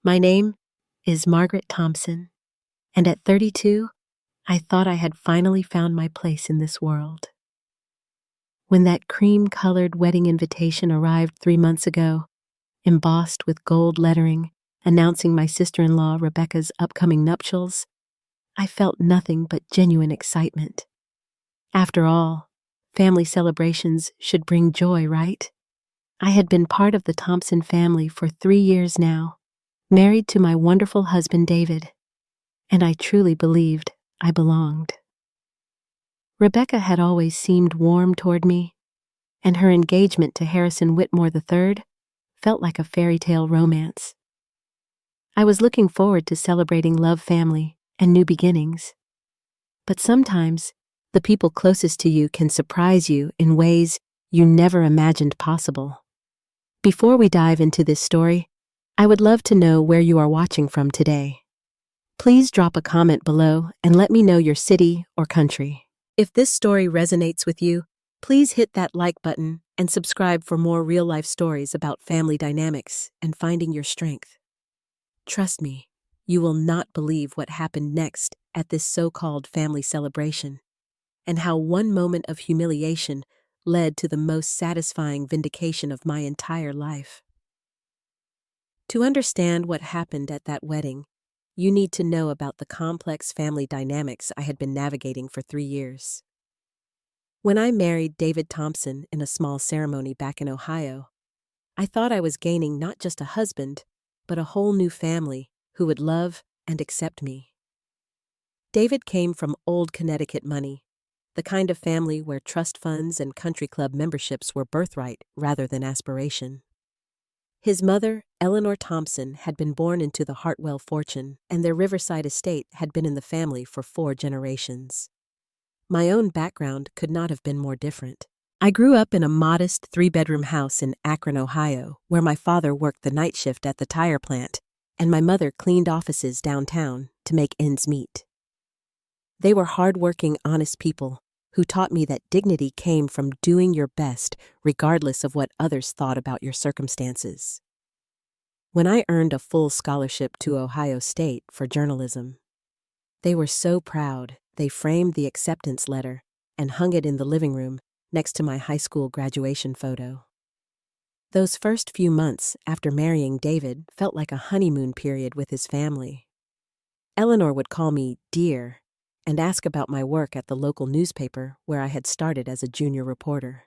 My name is Margaret Thompson, and at 32, I thought I had finally found my place in this world. When that cream-colored wedding invitation arrived 3 months ago, embossed with gold lettering announcing my sister-in-law Rebecca's upcoming nuptials, I felt nothing but genuine excitement. After all, family celebrations should bring joy, right? I had been part of the Thompson family for 3 years now, married to my wonderful husband David, and I truly believed I belonged. Rebecca had always seemed warm toward me, and her engagement to Harrison Whitmore III felt like a fairy tale romance. I was looking forward to celebrating love, family, and new beginnings. But sometimes, the people closest to you can surprise you in ways you never imagined possible. Before we dive into this story, I would love to know where you are watching from today. Please drop a comment below and let me know your city or country. If this story resonates with you, please hit that like button and subscribe for more real-life stories about family dynamics and finding your strength. Trust me, you will not believe what happened next at this so-called family celebration, and how one moment of humiliation led to the most satisfying vindication of my entire life. To understand what happened at that wedding, you need to know about the complex family dynamics I had been navigating for 3 years. When I married David Thompson in a small ceremony back in Ohio, I thought I was gaining not just a husband, but a whole new family who would love and accept me. David came from old Connecticut money, the kind of family where trust funds and country club memberships were birthright rather than aspiration. His mother, Eleanor Thompson, had been born into the Hartwell fortune, and their Riverside estate had been in the family for 4 generations. My own background could not have been more different. I grew up in a modest 3-bedroom house in Akron, Ohio, where my father worked the night shift at the tire plant, and my mother cleaned offices downtown to make ends meet. They were hard-working, honest people who taught me that dignity came from doing your best regardless of what others thought about your circumstances. When I earned a full scholarship to Ohio State for journalism, they were so proud they framed the acceptance letter and hung it in the living room next to my high school graduation photo. Those first few months after marrying David felt like a honeymoon period with his family. Eleanor would call me dear and ask about my work at the local newspaper where I had started as a junior reporter.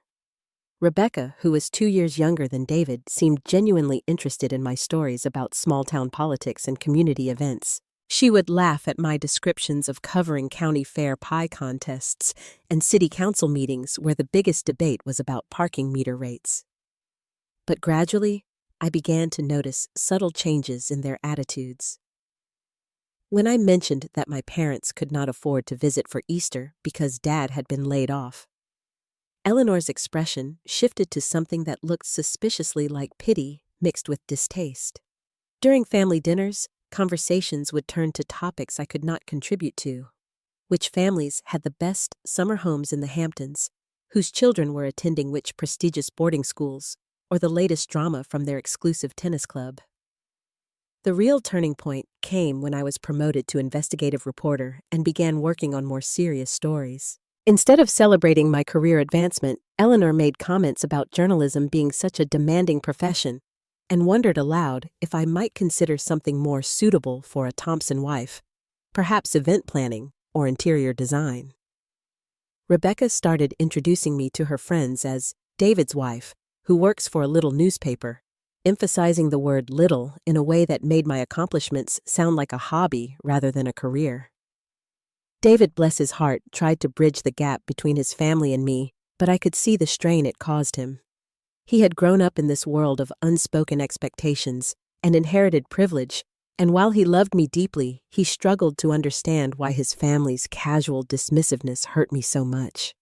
Rebecca, who was 2 years younger than David, seemed genuinely interested in my stories about small-town politics and community events. She would laugh at my descriptions of covering county fair pie contests and city council meetings where the biggest debate was about parking meter rates. But gradually, I began to notice subtle changes in their attitudes. When I mentioned that my parents could not afford to visit for Easter because Dad had been laid off, Eleanor's expression shifted to something that looked suspiciously like pity mixed with distaste. During family dinners, conversations would turn to topics I could not contribute to. Which families had the best summer homes in the Hamptons, whose children were attending which prestigious boarding schools, or the latest drama from their exclusive tennis club. The real turning point came when I was promoted to investigative reporter and began working on more serious stories. Instead of celebrating my career advancement, Eleanor made comments about journalism being such a demanding profession and wondered aloud if I might consider something more suitable for a Thompson wife, perhaps event planning or interior design. Rebecca started introducing me to her friends as David's wife, who works for a little newspaper, emphasizing the word little in a way that made my accomplishments sound like a hobby rather than a career. David, bless his heart, tried to bridge the gap between his family and me, but I could see the strain it caused him. He had grown up in this world of unspoken expectations and inherited privilege, and while he loved me deeply, he struggled to understand why his family's casual dismissiveness hurt me so much.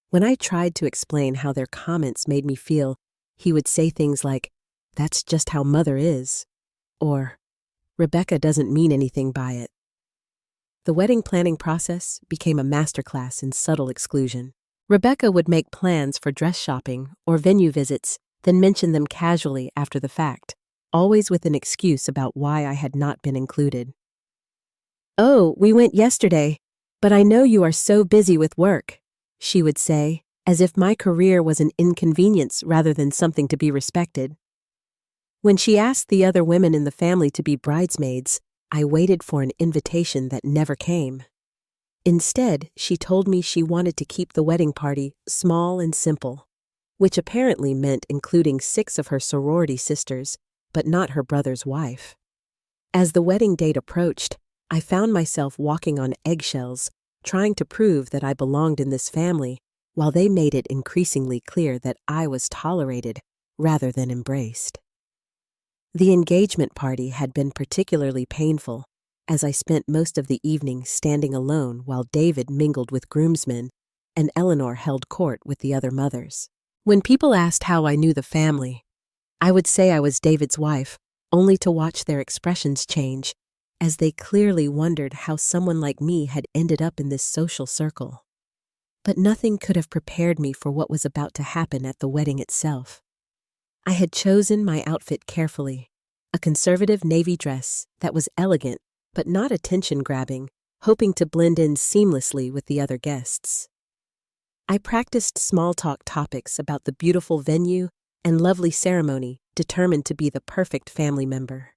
When I tried to explain how their comments made me feel, he would say things like, "That's just how Mother is," or "Rebecca doesn't mean anything by it." The wedding planning process became a masterclass in subtle exclusion. Rebecca would make plans for dress shopping or venue visits, then mention them casually after the fact, always with an excuse about why I had not been included. "Oh, we went yesterday, but I know you are so busy with work," she would say, as if my career was an inconvenience rather than something to be respected. When she asked the other women in the family to be bridesmaids, I waited for an invitation that never came. Instead, she told me she wanted to keep the wedding party small and simple, which apparently meant including 6 of her sorority sisters, but not her brother's wife. As the wedding date approached, I found myself walking on eggshells, trying to prove that I belonged in this family, while they made it increasingly clear that I was tolerated rather than embraced. The engagement party had been particularly painful, as I spent most of the evening standing alone while David mingled with groomsmen and Eleanor held court with the other mothers. When people asked how I knew the family, I would say I was David's wife, only to watch their expressions change, as they clearly wondered how someone like me had ended up in this social circle. But nothing could have prepared me for what was about to happen at the wedding itself. I had chosen my outfit carefully, a conservative navy dress that was elegant but not attention-grabbing, hoping to blend in seamlessly with the other guests. I practiced small-talk topics about the beautiful venue and lovely ceremony, determined to be the perfect family member.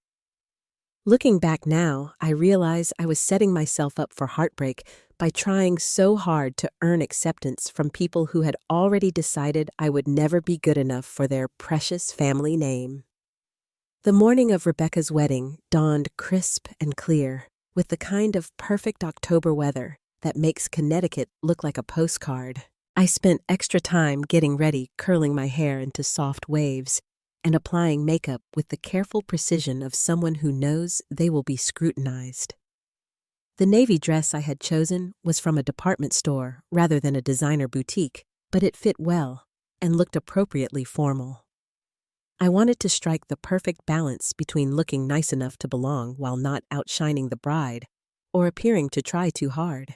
Looking back now, I realize I was setting myself up for heartbreak by trying so hard to earn acceptance from people who had already decided I would never be good enough for their precious family name. The morning of Rebecca's wedding dawned crisp and clear, with the kind of perfect October weather that makes Connecticut look like a postcard. I spent extra time getting ready, curling my hair into soft waves, and applying makeup with the careful precision of someone who knows they will be scrutinized. The navy dress I had chosen was from a department store rather than a designer boutique, but it fit well and looked appropriately formal. I wanted to strike the perfect balance between looking nice enough to belong while not outshining the bride, or appearing to try too hard.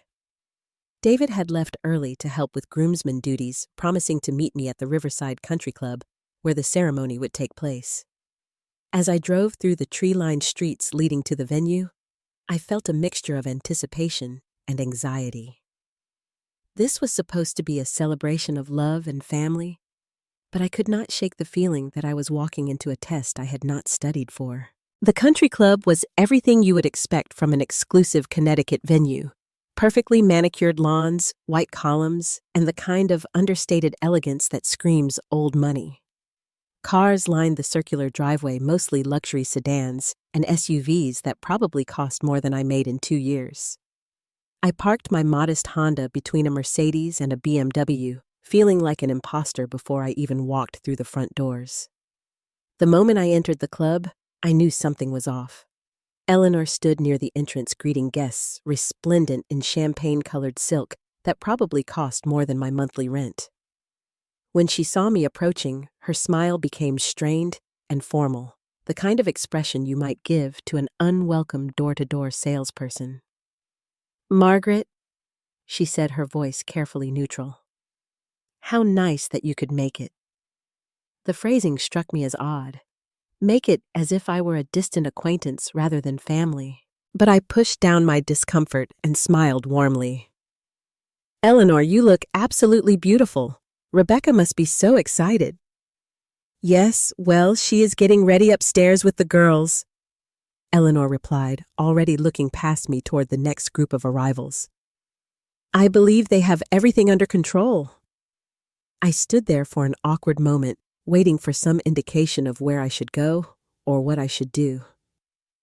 David had left early to help with groomsmen duties, promising to meet me at the Riverside Country Club, where the ceremony would take place. As I drove through the tree-lined streets leading to the venue, I felt a mixture of anticipation and anxiety. This was supposed to be a celebration of love and family, but I could not shake the feeling that I was walking into a test I had not studied for. The country club was everything you would expect from an exclusive Connecticut venue. Perfectly manicured lawns, white columns, and the kind of understated elegance that screams old money. Cars lined the circular driveway, mostly luxury sedans and SUVs that probably cost more than I made in 2 years. I parked my modest Honda between a Mercedes and a BMW, feeling like an imposter before I even walked through the front doors. The moment I entered the club, I knew something was off. Eleanor stood near the entrance greeting guests, resplendent in champagne-colored silk that probably cost more than my monthly rent. When she saw me approaching, her smile became strained and formal, the kind of expression you might give to an unwelcome door-to-door salesperson. "Margaret," she said, her voice carefully neutral. "How nice that you could make it." The phrasing struck me as odd. Make it as if I were a distant acquaintance rather than family. But I pushed down my discomfort and smiled warmly. "Eleanor, you look absolutely beautiful. Rebecca must be so excited." "Yes, well, she is getting ready upstairs with the girls," Eleanor replied, already looking past me toward the next group of arrivals. "I believe they have everything under control." I stood there for an awkward moment, waiting for some indication of where I should go or what I should do.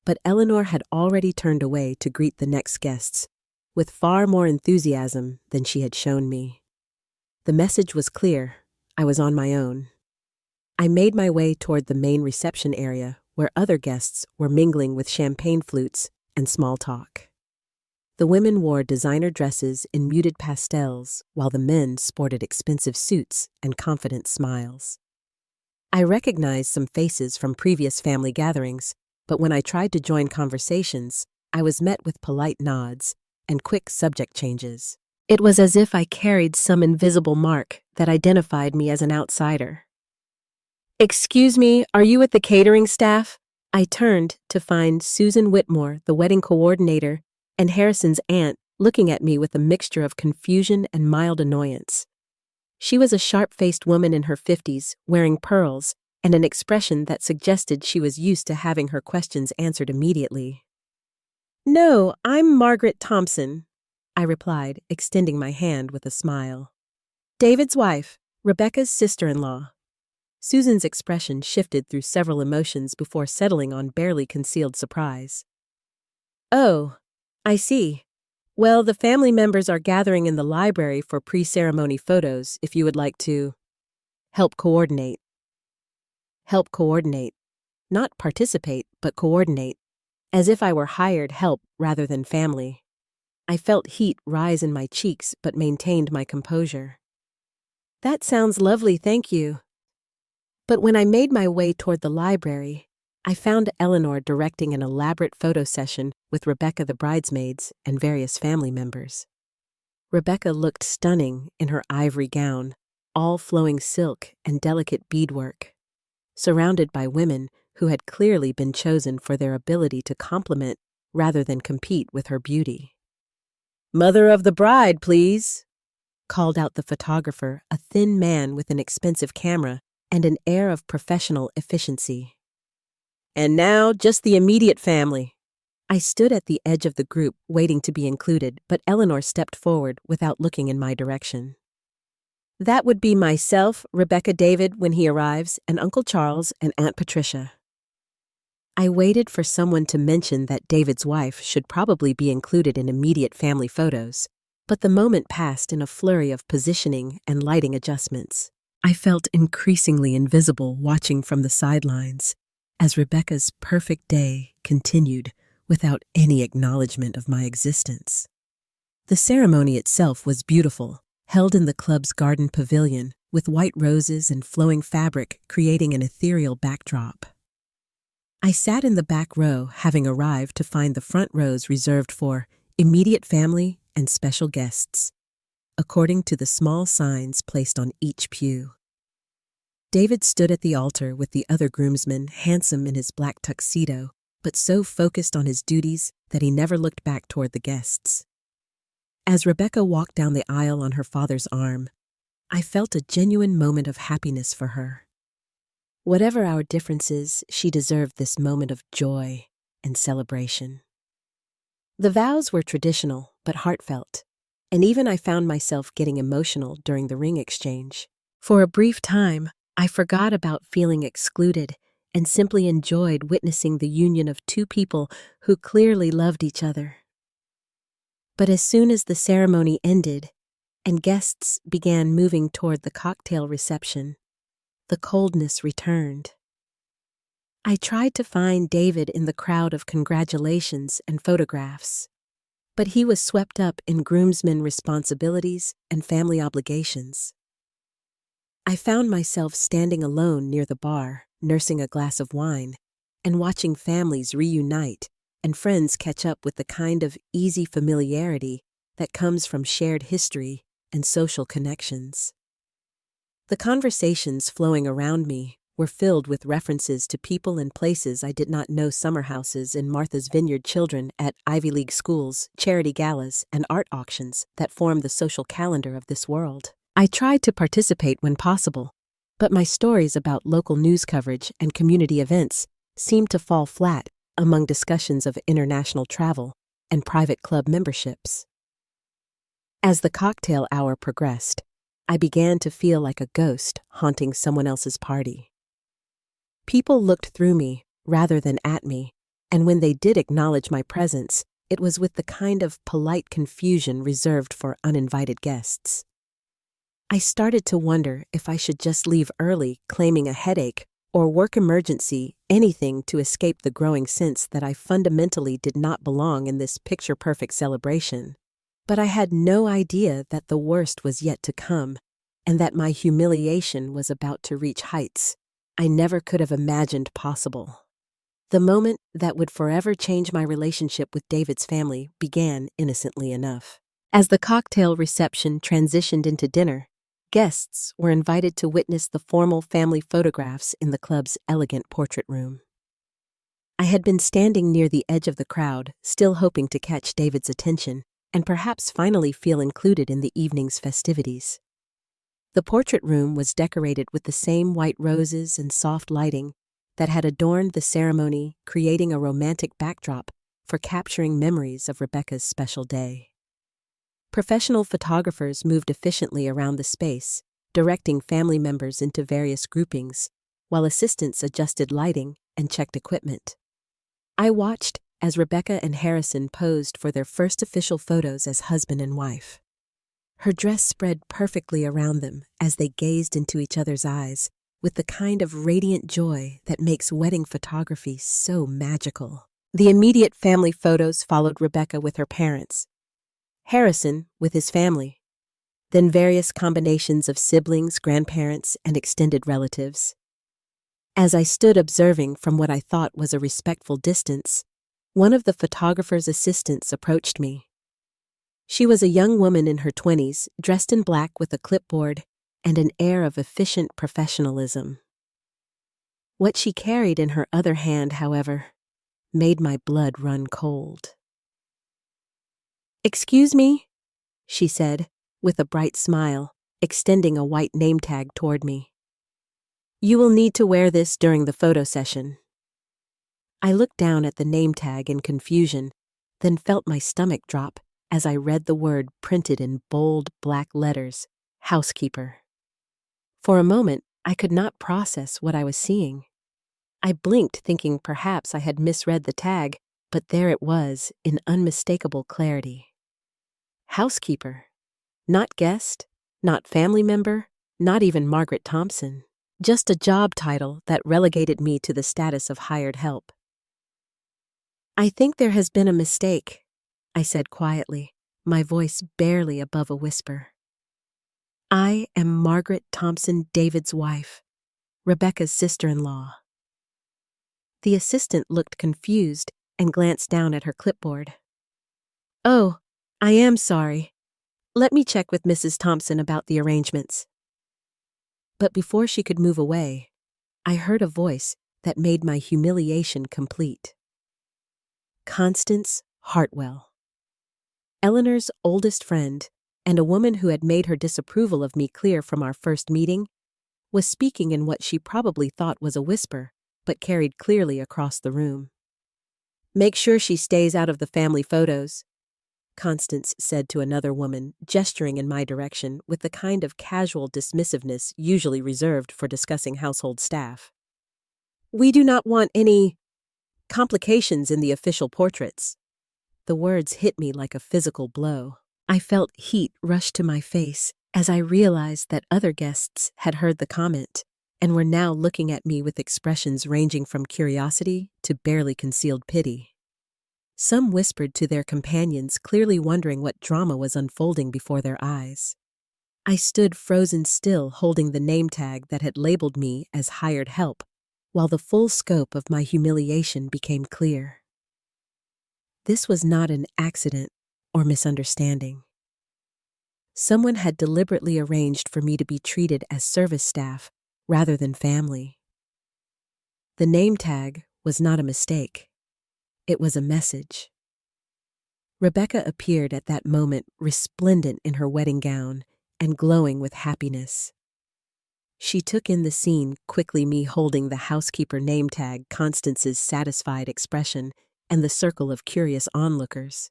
But Eleanor had already turned away to greet the next guests, with far more enthusiasm than she had shown me. The message was clear. I was on my own. I made my way toward the main reception area, where other guests were mingling with champagne flutes and small talk. The women wore designer dresses in muted pastels, while the men sported expensive suits and confident smiles. I recognized some faces from previous family gatherings, but when I tried to join conversations, I was met with polite nods and quick subject changes. It was as if I carried some invisible mark that identified me as an outsider. "Excuse me, are you with the catering staff?" I turned to find Susan Whitmore, the wedding coordinator, and Harrison's aunt looking at me with a mixture of confusion and mild annoyance. She was a sharp-faced woman in her 50s, wearing pearls, and an expression that suggested she was used to having her questions answered immediately. "No, I'm Margaret Thompson," I replied, extending my hand with a smile. "David's wife, Rebecca's sister-in-law." Susan's expression shifted through several emotions before settling on barely concealed surprise. "Oh, I see. Well, the family members are gathering in the library for pre-ceremony photos if you would like to help coordinate. Help coordinate. Not participate, but coordinate. As if I were hired help rather than family. I felt heat rise in my cheeks but maintained my composure. "That sounds lovely, thank you." But when I made my way toward the library, I found Eleanor directing an elaborate photo session with Rebecca the bridesmaids and various family members. Rebecca looked stunning in her ivory gown, all flowing silk and delicate beadwork, surrounded by women who had clearly been chosen for their ability to complement rather than compete with her beauty. "Mother of the bride, please," called out the photographer, a thin man with an expensive camera and an air of professional efficiency. "And now, just the immediate family." I stood at the edge of the group, waiting to be included, but Eleanor stepped forward without looking in my direction. "That would be myself, Rebecca David, when he arrives, and Uncle Charles and Aunt Patricia." I waited for someone to mention that David's wife should probably be included in immediate family photos, but the moment passed in a flurry of positioning and lighting adjustments. I felt increasingly invisible watching from the sidelines as Rebecca's perfect day continued without any acknowledgement of my existence. The ceremony itself was beautiful, held in the club's garden pavilion with white roses and flowing fabric creating an ethereal backdrop. I sat in the back row, having arrived to find the front rows reserved for immediate family and special guests, according to the small signs placed on each pew. David stood at the altar with the other groomsmen, handsome in his black tuxedo, but so focused on his duties that he never looked back toward the guests. As Rebecca walked down the aisle on her father's arm, I felt a genuine moment of happiness for her. Whatever our differences, she deserved this moment of joy and celebration. The vows were traditional but heartfelt, and even I found myself getting emotional during the ring exchange. For a brief time, I forgot about feeling excluded and simply enjoyed witnessing the union of two people who clearly loved each other. But as soon as the ceremony ended and guests began moving toward the cocktail reception, the coldness returned. I tried to find David in the crowd of congratulations and photographs, but he was swept up in groomsmen responsibilities and family obligations. I found myself standing alone near the bar, nursing a glass of wine, and watching families reunite and friends catch up with the kind of easy familiarity that comes from shared history and social connections. The conversations flowing around me were filled with references to people and places I did not know: summer houses in Martha's Vineyard, children at Ivy League schools, charity galas, and art auctions that form the social calendar of this world. I tried to participate when possible, but my stories about local news coverage and community events seemed to fall flat among discussions of international travel and private club memberships. As the cocktail hour progressed, I began to feel like a ghost haunting someone else's party. People looked through me rather than at me, and when they did acknowledge my presence, it was with the kind of polite confusion reserved for uninvited guests. I started to wonder if I should just leave early, claiming a headache, or work emergency, anything to escape the growing sense that I fundamentally did not belong in this picture-perfect celebration. But I had no idea that the worst was yet to come, and that my humiliation was about to reach heights I never could have imagined possible. The moment that would forever change my relationship with David's family began innocently enough. As the cocktail reception transitioned into dinner, guests were invited to witness the formal family photographs in the club's elegant portrait room. I had been standing near the edge of the crowd, still hoping to catch David's attention and perhaps finally feel included in the evening's festivities. The portrait room was decorated with the same white roses and soft lighting that had adorned the ceremony, creating a romantic backdrop for capturing memories of Rebecca's special day. Professional photographers moved efficiently around the space, directing family members into various groupings, while assistants adjusted lighting and checked equipment. I watched as Rebecca and Harrison posed for their first official photos as husband and wife. Her dress spread perfectly around them as they gazed into each other's eyes with the kind of radiant joy that makes wedding photography so magical. The immediate family photos followed Rebecca with her parents, Harrison with his family, then various combinations of siblings, grandparents, and extended relatives. As I stood observing from what I thought was a respectful distance, one of the photographer's assistants approached me. She was a young woman in her 20s, dressed in black with a clipboard and an air of efficient professionalism. What she carried in her other hand, however, made my blood run cold. "Excuse me," she said, with a bright smile, extending a white name tag toward me. "You will need to wear this during the photo session." I looked down at the name tag in confusion, then felt my stomach drop as I read the word printed in bold black letters, Housekeeper. For a moment, I could not process what I was seeing. I blinked, thinking perhaps I had misread the tag, but there it was, in unmistakable clarity. Housekeeper. Not guest, not family member, not even Margaret Thompson. Just a job title that relegated me to the status of hired help. "I think there has been a mistake," I said quietly, my voice barely above a whisper. "I am Margaret Thompson, David's wife, Rebecca's sister-in-law." The assistant looked confused and glanced down at her clipboard. "Oh, I am sorry. Let me check with Mrs. Thompson about the arrangements." But before she could move away, I heard a voice that made my humiliation complete. Constance Hartwell. Eleanor's oldest friend, and a woman who had made her disapproval of me clear from our first meeting, was speaking in what she probably thought was a whisper, but carried clearly across the room. "Make sure she stays out of the family photos," Constance said to another woman, gesturing in my direction with the kind of casual dismissiveness usually reserved for discussing household staff. "We do not want any complications in the official portraits." The words hit me like a physical blow. I felt heat rush to my face as I realized that other guests had heard the comment and were now looking at me with expressions ranging from curiosity to barely concealed pity. Some whispered to their companions, clearly wondering what drama was unfolding before their eyes. I stood frozen still, holding the name tag that had labeled me as hired help, while the full scope of my humiliation became clear. This was not an accident or misunderstanding. Someone had deliberately arranged for me to be treated as service staff rather than family. The name tag was not a mistake. It was a message. Rebecca appeared at that moment resplendent in her wedding gown and glowing with happiness. She took in the scene, quickly me holding the housekeeper name tag, Constance's satisfied expression, and the circle of curious onlookers.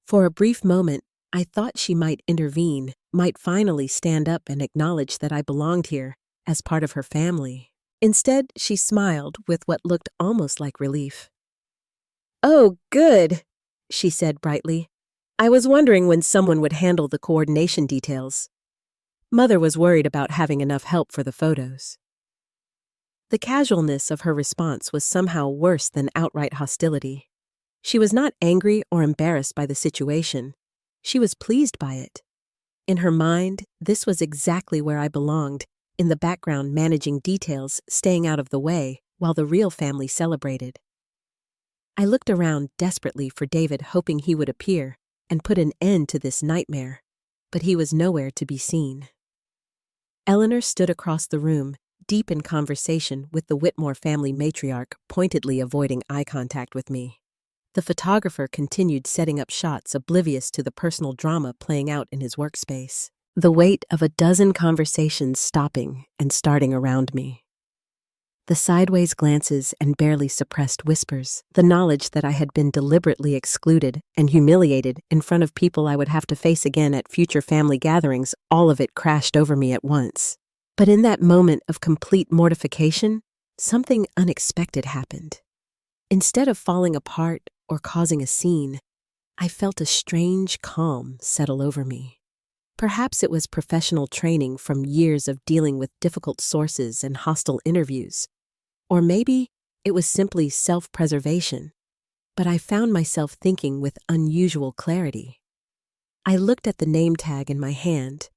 For a brief moment, I thought she might intervene, might finally stand up and acknowledge that I belonged here as part of her family. Instead, she smiled with what looked almost like relief. "Oh, good," she said brightly. "I was wondering when someone would handle the coordination details. Mother was worried about having enough help for the photos." The casualness of her response was somehow worse than outright hostility. She was not angry or embarrassed by the situation. She was pleased by it. In her mind, this was exactly where I belonged, in the background managing details, staying out of the way, while the real family celebrated. I looked around desperately for David, hoping he would appear and put an end to this nightmare, but he was nowhere to be seen. Eleanor stood across the room, deep in conversation with the Whitmore family matriarch, pointedly avoiding eye contact with me. The photographer continued setting up shots, oblivious to the personal drama playing out in his workspace. The weight of a dozen conversations stopping and starting around me. The sideways glances and barely suppressed whispers, the knowledge that I had been deliberately excluded and humiliated in front of people I would have to face again at future family gatherings, all of it crashed over me at once. But in that moment of complete mortification, something unexpected happened. Instead of falling apart or causing a scene, I felt a strange calm settle over me. Perhaps it was professional training from years of dealing with difficult sources and hostile interviews. Or maybe it was simply self-preservation. But I found myself thinking with unusual clarity. I looked at the name tag in my hand,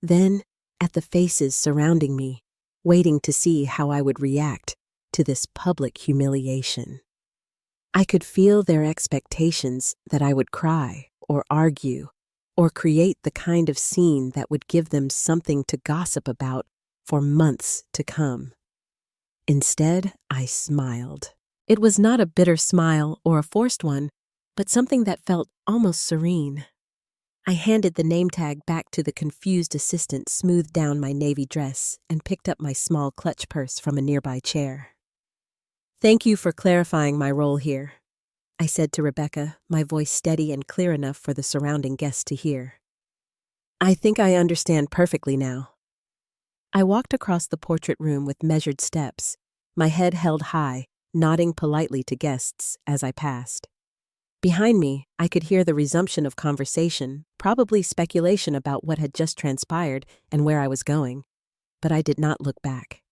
then at the faces surrounding me, waiting to see how I would react to this public humiliation. I could feel their expectations that I would cry or argue or create the kind of scene that would give them something to gossip about for months to come. Instead, I smiled. It was not a bitter smile or a forced one, but something that felt almost serene. I handed the name tag back to the confused assistant, smoothed down my navy dress, and picked up my small clutch purse from a nearby chair. "Thank you for clarifying my role here," I said to Rebecca, my voice steady and clear enough for the surrounding guests to hear. "I think I understand perfectly now." I walked across the portrait room with measured steps, my head held high, nodding politely to guests as I passed. Behind me, I could hear the resumption of conversation, probably speculation about what had just transpired and where I was going, but I did not look back.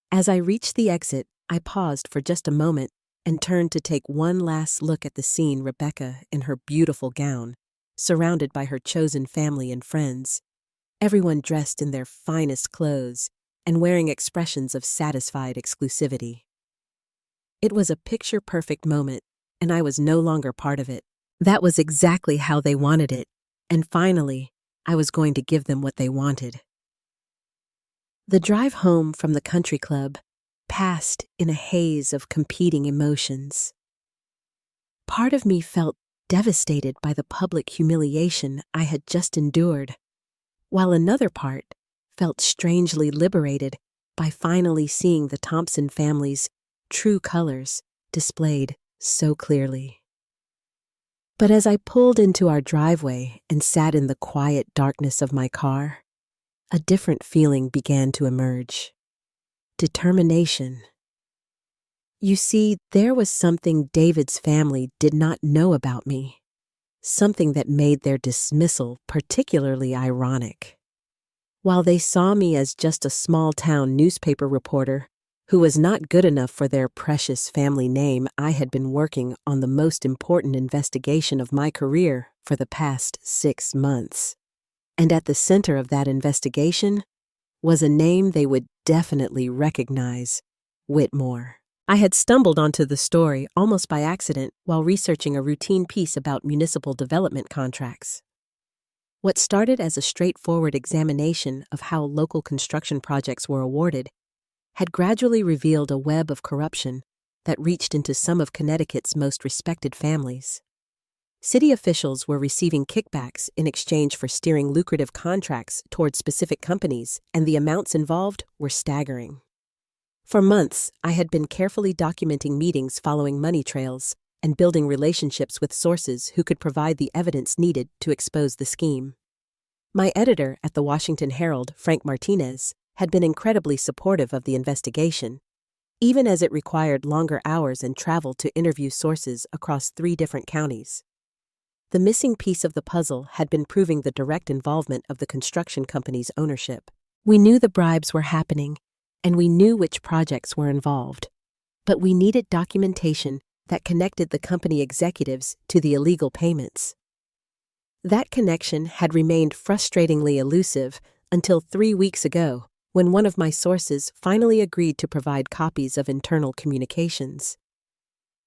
As I reached the exit, I paused for just a moment and turned to take one last look at the scene. Rebecca in her beautiful gown, surrounded by her chosen family and friends, everyone dressed in their finest clothes and wearing expressions of satisfied exclusivity. It was a picture-perfect moment, and I was no longer part of it. That was exactly how they wanted it, and finally, I was going to give them what they wanted. The drive home from the country club passed in a haze of competing emotions. Part of me felt devastated by the public humiliation I had just endured, while another part felt strangely liberated by finally seeing the Thompson family's true colors displayed so clearly. But as I pulled into our driveway and sat in the quiet darkness of my car, a different feeling began to emerge. Determination. You see, there was something David's family did not know about me, something that made their dismissal particularly ironic. While they saw me as just a small-town newspaper reporter who was not good enough for their precious family name, I had been working on the most important investigation of my career for the past 6 months. And at the center of that investigation was a name they would definitely recognize: Whitmore. I had stumbled onto the story almost by accident while researching a routine piece about municipal development contracts. What started as a straightforward examination of how local construction projects were awarded had gradually revealed a web of corruption that reached into some of Connecticut's most respected families. City officials were receiving kickbacks in exchange for steering lucrative contracts toward specific companies, and the amounts involved were staggering. For months, I had been carefully documenting meetings following money trails and building relationships with sources who could provide the evidence needed to expose the scheme. My editor at the Washington Herald, Frank Martinez, had been incredibly supportive of the investigation, even as it required longer hours and travel to interview sources across 3 different counties. The missing piece of the puzzle had been proving the direct involvement of the construction company's ownership. We knew the bribes were happening, and we knew which projects were involved, but we needed documentation that connected the company executives to the illegal payments. That connection had remained frustratingly elusive until 3 weeks ago, when one of my sources finally agreed to provide copies of internal communications.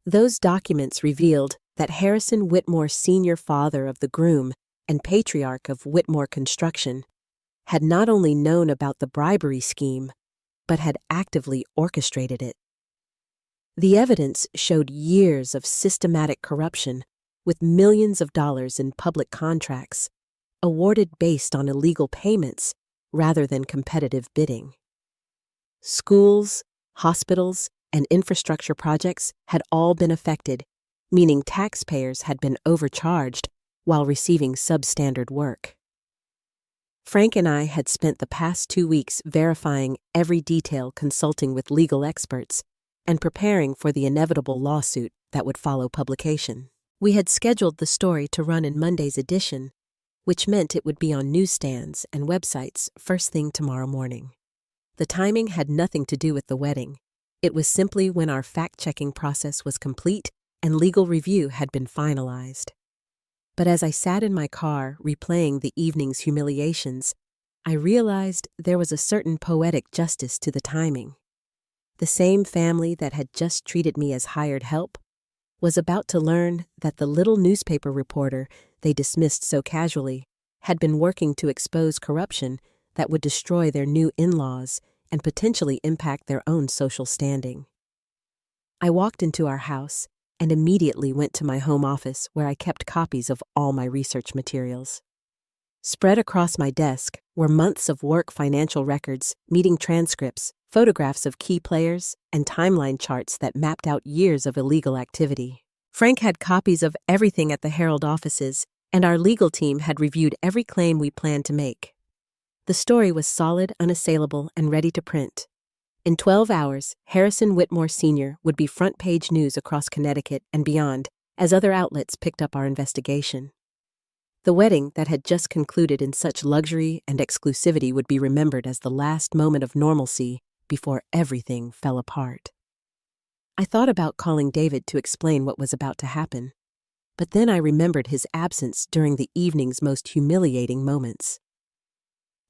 Those documents revealed that Harrison Whitmore, senior, father of the groom and patriarch of Whitmore Construction, had not only known about the bribery scheme, but had actively orchestrated it. The evidence showed years of systematic corruption, with millions of dollars in public contracts, awarded based on illegal payments rather than competitive bidding. Schools, hospitals, and infrastructure projects had all been affected, meaning taxpayers had been overcharged while receiving substandard work. Frank and I had spent the past 2 weeks verifying every detail, consulting with legal experts, and preparing for the inevitable lawsuit that would follow publication. We had scheduled the story to run in Monday's edition, which meant it would be on newsstands and websites first thing tomorrow morning. The timing had nothing to do with the wedding. It was simply when our fact-checking process was complete and legal review had been finalized. But as I sat in my car replaying the evening's humiliations, I realized there was a certain poetic justice to the timing. The same family that had just treated me as hired help was about to learn that the little newspaper reporter they dismissed so casually had been working to expose corruption that would destroy their new in-laws and potentially impact their own social standing. I walked into our house and immediately went to my home office where I kept copies of all my research materials. Spread across my desk were months of work financial records, meeting transcripts, photographs of key players, and timeline charts that mapped out years of illegal activity. Frank had copies of everything at the Herald offices, and our legal team had reviewed every claim we planned to make. The story was solid, unassailable, and ready to print. In 12 hours, Harrison Whitmore Sr. would be front-page news across Connecticut and beyond as other outlets picked up our investigation. The wedding that had just concluded in such luxury and exclusivity would be remembered as the last moment of normalcy before everything fell apart. I thought about calling David to explain what was about to happen, but then I remembered his absence during the evening's most humiliating moments.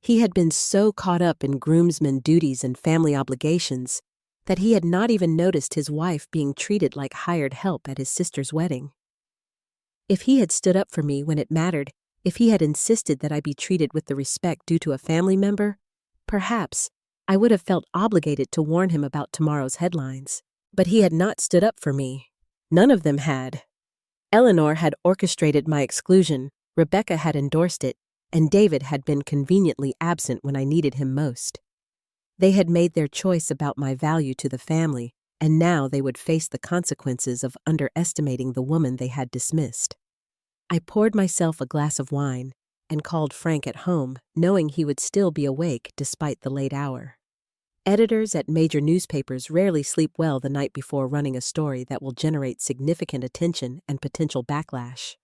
He had been so caught up in groomsmen duties and family obligations that he had not even noticed his wife being treated like hired help at his sister's wedding. If he had stood up for me when it mattered, if he had insisted that I be treated with the respect due to a family member, perhaps I would have felt obligated to warn him about tomorrow's headlines. But he had not stood up for me. None of them had. Eleanor had orchestrated my exclusion, Rebecca had endorsed it, and David had been conveniently absent when I needed him most. They had made their choice about my value to the family, and now they would face the consequences of underestimating the woman they had dismissed. I poured myself a glass of wine and called Frank at home, knowing he would still be awake despite the late hour. Editors at major newspapers rarely sleep well the night before running a story that will generate significant attention and potential backlash.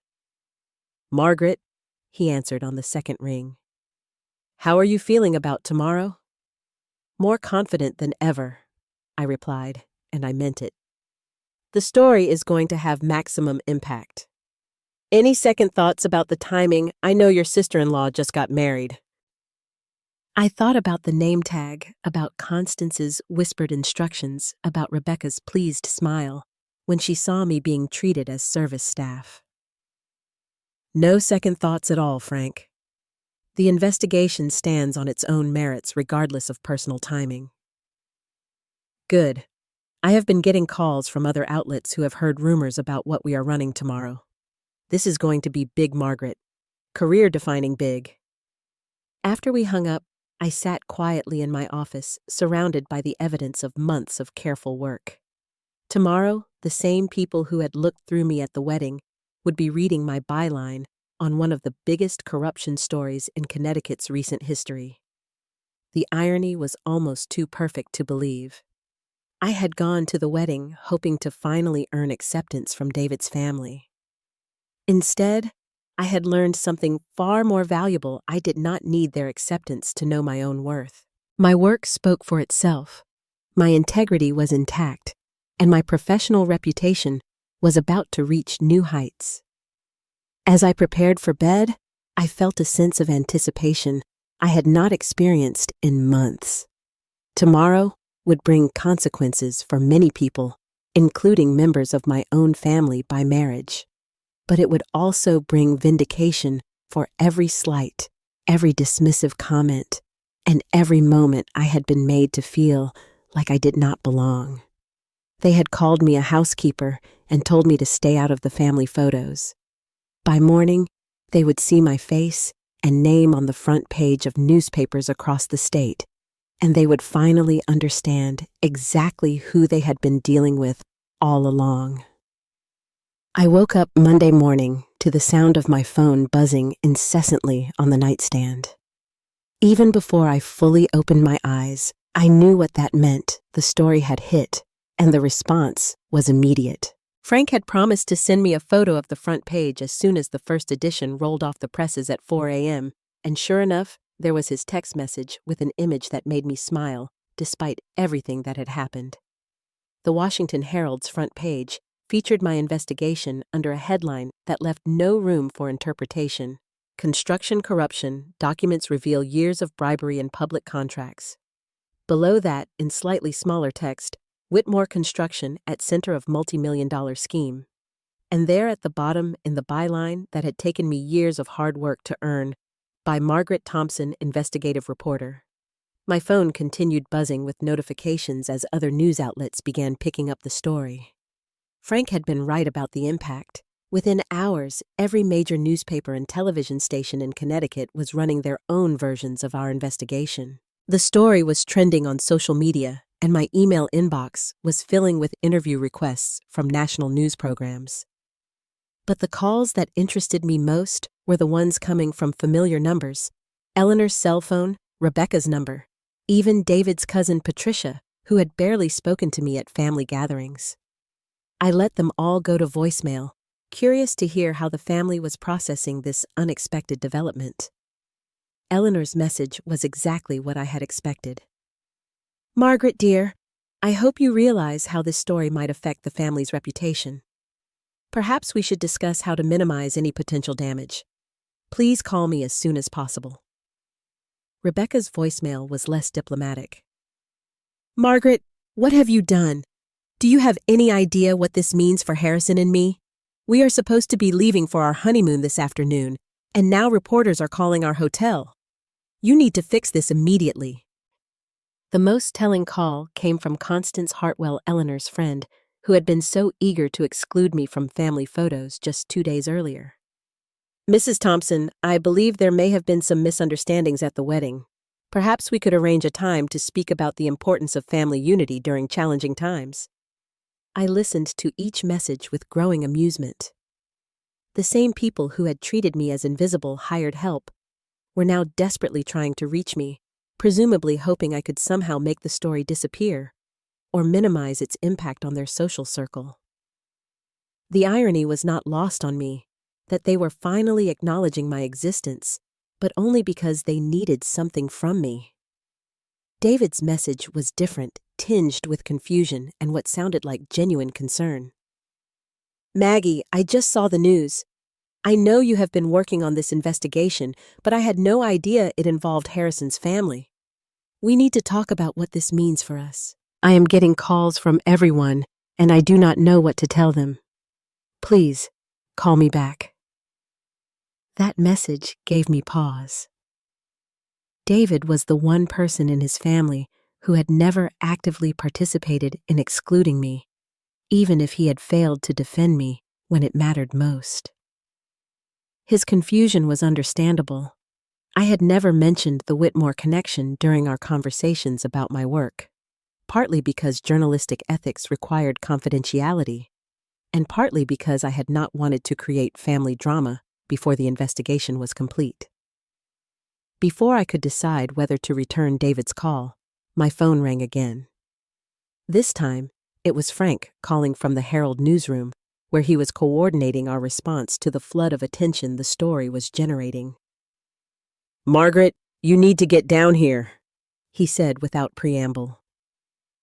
"Margaret," he answered on the second ring. "How are you feeling about tomorrow?" "More confident than ever," I replied, and I meant it. "The story is going to have maximum impact. Any second thoughts about the timing? I know your sister-in-law just got married." I thought about the name tag, about Constance's whispered instructions, about Rebecca's pleased smile when she saw me being treated as service staff. "No second thoughts at all, Frank. The investigation stands on its own merits regardless of personal timing." "Good. I have been getting calls from other outlets who have heard rumors about what we are running tomorrow. This is going to be big, Margaret. Career-defining big." After we hung up, I sat quietly in my office, surrounded by the evidence of months of careful work. Tomorrow, the same people who had looked through me at the wedding would be reading my byline on one of the biggest corruption stories in Connecticut's recent history. The irony was almost too perfect to believe. I had gone to the wedding hoping to finally earn acceptance from David's family. Instead, I had learned something far more valuable. I did not need their acceptance to know my own worth. My work spoke for itself. My integrity was intact, and my professional reputation was about to reach new heights. As I prepared for bed, I felt a sense of anticipation I had not experienced in months. Tomorrow would bring consequences for many people, including members of my own family by marriage. But it would also bring vindication for every slight, every dismissive comment, and every moment I had been made to feel like I did not belong. They had called me a housekeeper and told me to stay out of the family photos. By morning, they would see my face and name on the front page of newspapers across the state, and they would finally understand exactly who they had been dealing with all along. I woke up Monday morning to the sound of my phone buzzing incessantly on the nightstand. Even before I fully opened my eyes, I knew what that meant. The story had hit, and the response was immediate. Frank had promised to send me a photo of the front page as soon as the first edition rolled off the presses at 4 a.m., and sure enough, there was his text message with an image that made me smile, despite everything that had happened. The Washington Herald's front page featured my investigation under a headline that left no room for interpretation. Construction corruption, documents reveal years of bribery in public contracts. Below that, in slightly smaller text, Whitmore Construction at center of multi-million-dollar scheme. And there at the bottom, in the byline that had taken me years of hard work to earn, by Margaret Thompson, investigative reporter. My phone continued buzzing with notifications as other news outlets began picking up the story. Frank had been right about the impact. Within hours, every major newspaper and television station in Connecticut was running their own versions of our investigation. The story was trending on social media, and my email inbox was filling with interview requests from national news programs. But the calls that interested me most were the ones coming from familiar numbers: Eleanor's cell phone, Rebecca's number, even David's cousin Patricia, who had barely spoken to me at family gatherings. I let them all go to voicemail, curious to hear how the family was processing this unexpected development. Eleanor's message was exactly what I had expected. "Margaret, dear, I hope you realize how this story might affect the family's reputation. Perhaps we should discuss how to minimize any potential damage. Please call me as soon as possible." Rebecca's voicemail was less diplomatic. "Margaret, what have you done? Do you have any idea what this means for Harrison and me? We are supposed to be leaving for our honeymoon this afternoon, and now reporters are calling our hotel. You need to fix this immediately." The most telling call came from Constance Hartwell, Eleanor's friend, who had been so eager to exclude me from family photos just 2 days earlier. "Mrs. Thompson, I believe there may have been some misunderstandings at the wedding. Perhaps we could arrange a time to speak about the importance of family unity during challenging times." I listened to each message with growing amusement. The same people who had treated me as invisible hired help were now desperately trying to reach me, presumably hoping I could somehow make the story disappear or minimize its impact on their social circle. The irony was not lost on me that they were finally acknowledging my existence, but only because they needed something from me. David's message was different, tinged with confusion and what sounded like genuine concern. "Maggie, I just saw the news. I know you have been working on this investigation, but I had no idea it involved Harrison's family. We need to talk about what this means for us. I am getting calls from everyone, and I do not know what to tell them. Please, call me back." That message gave me pause. David was the one person in his family who had never actively participated in excluding me, even if he had failed to defend me when it mattered most. His confusion was understandable. I had never mentioned the Whitmore connection during our conversations about my work, partly because journalistic ethics required confidentiality, and partly because I had not wanted to create family drama before the investigation was complete. Before I could decide whether to return David's call, my phone rang again. This time, it was Frank calling from the Herald newsroom, where he was coordinating our response to the flood of attention the story was generating. "Margaret, you need to get down here," he said without preamble.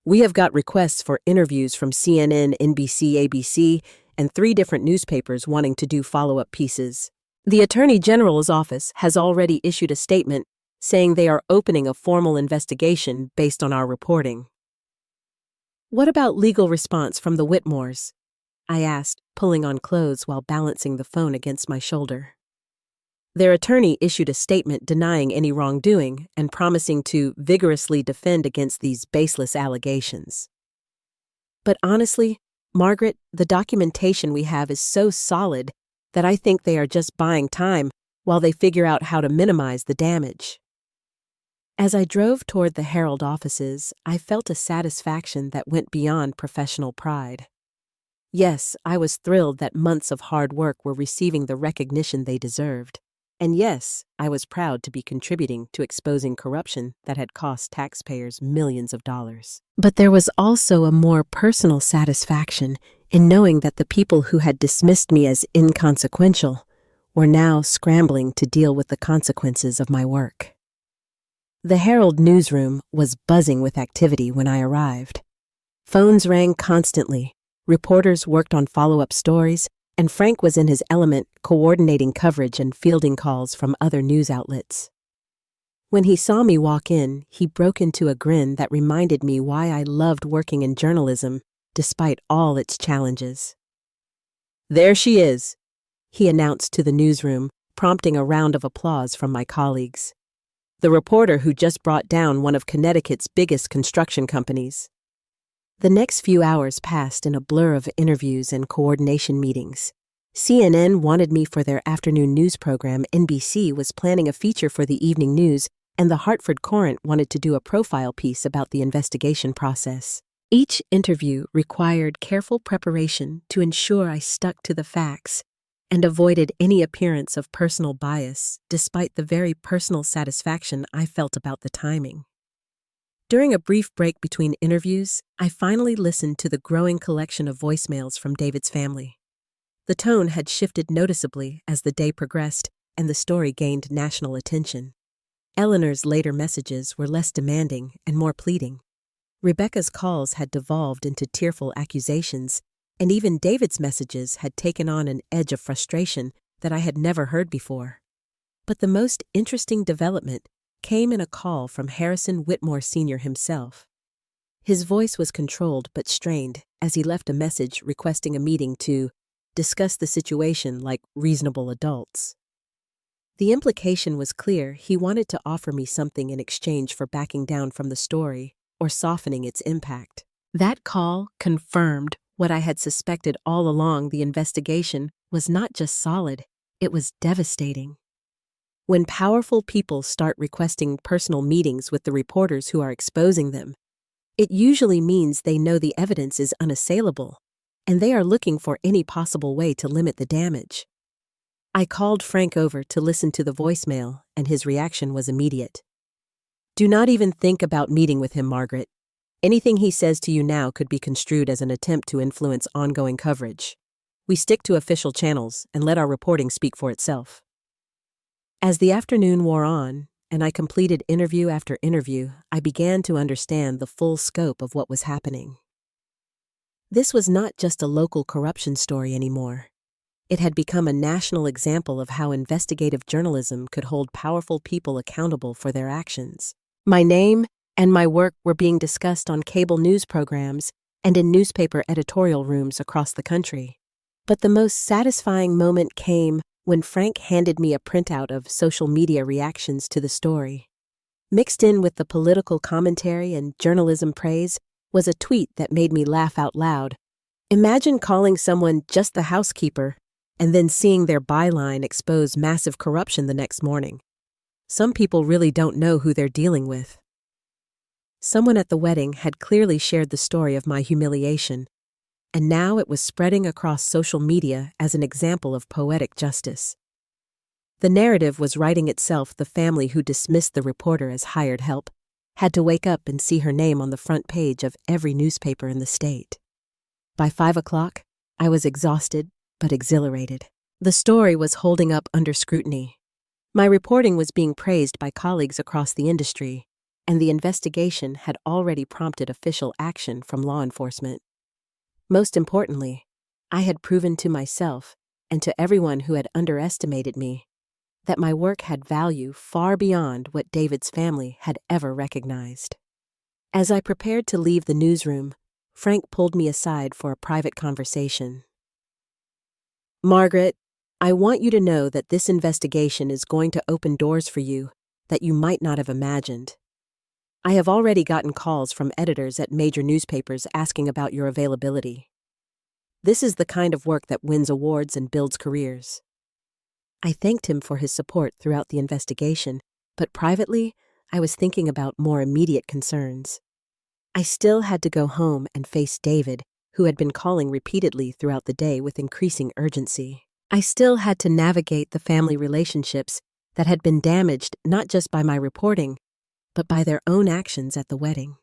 "We have got requests for interviews from CNN, NBC, ABC, and 3 different newspapers wanting to do follow-up pieces. The Attorney General's office has already issued a statement saying they are opening a formal investigation based on our reporting." "What about legal response from the Whitmores?" I asked, pulling on clothes while balancing the phone against my shoulder. Their attorney issued a statement denying any wrongdoing and promising to vigorously defend against these baseless allegations. But honestly, Margaret, the documentation we have is so solid that I think they are just buying time while they figure out how to minimize the damage. As I drove toward the Herald offices, I felt a satisfaction that went beyond professional pride. Yes, I was thrilled that months of hard work were receiving the recognition they deserved. And yes, I was proud to be contributing to exposing corruption that had cost taxpayers millions of dollars. But there was also a more personal satisfaction in knowing that the people who had dismissed me as inconsequential were now scrambling to deal with the consequences of my work. The Herald newsroom was buzzing with activity when I arrived. Phones rang constantly, reporters worked on follow-up stories, and Frank was in his element coordinating coverage and fielding calls from other news outlets. When he saw me walk in, he broke into a grin that reminded me why I loved working in journalism despite all its challenges. "There she is," he announced to the newsroom, prompting a round of applause from my colleagues. "The reporter who just brought down one of Connecticut's biggest construction companies." The next few hours passed in a blur of interviews and coordination meetings. CNN wanted me for their afternoon news program, NBC was planning a feature for the evening news, and the Hartford Courant wanted to do a profile piece about the investigation process. Each interview required careful preparation to ensure I stuck to the facts and avoided any appearance of personal bias, despite the very personal satisfaction I felt about the timing. During a brief break between interviews, I finally listened to the growing collection of voicemails from David's family. The tone had shifted noticeably as the day progressed and the story gained national attention. Eleanor's later messages were less demanding and more pleading. Rebecca's calls had devolved into tearful accusations, and even David's messages had taken on an edge of frustration that I had never heard before. But the most interesting development came in a call from Harrison Whitmore Sr. himself. His voice was controlled but strained as he left a message requesting a meeting to discuss the situation like reasonable adults. The implication was clear. He wanted to offer me something in exchange for backing down from the story or softening its impact. That call confirmed what I had suspected all along. The investigation was not just solid, it was devastating. When powerful people start requesting personal meetings with the reporters who are exposing them, it usually means they know the evidence is unassailable, and they are looking for any possible way to limit the damage. I called Frank over to listen to the voicemail, and his reaction was immediate. "Do not even think about meeting with him, Margaret. Anything he says to you now could be construed as an attempt to influence ongoing coverage. We stick to official channels and let our reporting speak for itself." As the afternoon wore on, and I completed interview after interview, I began to understand the full scope of what was happening. This was not just a local corruption story anymore. It had become a national example of how investigative journalism could hold powerful people accountable for their actions. My name and my work were being discussed on cable news programs and in newspaper editorial rooms across the country. But the most satisfying moment came when Frank handed me a printout of social media reactions to the story. Mixed in with the political commentary and journalism praise was a tweet that made me laugh out loud. Imagine calling someone just the housekeeper and then seeing their byline expose massive corruption the next morning. Some people really don't know who they're dealing with. Someone at the wedding had clearly shared the story of my humiliation, and now it was spreading across social media as an example of poetic justice. The narrative was writing itself. The family who dismissed the reporter as hired help had to wake up and see her name on the front page of every newspaper in the state. By 5 o'clock, I was exhausted but exhilarated. The story was holding up under scrutiny. My reporting was being praised by colleagues across the industry, and the investigation had already prompted official action from law enforcement. Most importantly, I had proven to myself and to everyone who had underestimated me that my work had value far beyond what David's family had ever recognized. As I prepared to leave the newsroom, Frank pulled me aside for a private conversation. "Margaret, I want you to know that this investigation is going to open doors for you that you might not have imagined. I have already gotten calls from editors at major newspapers asking about your availability. This is the kind of work that wins awards and builds careers." I thanked him for his support throughout the investigation, but privately, I was thinking about more immediate concerns. I still had to go home and face David, who had been calling repeatedly throughout the day with increasing urgency. I still had to navigate the family relationships that had been damaged not just by my reporting, but by their own actions at the wedding.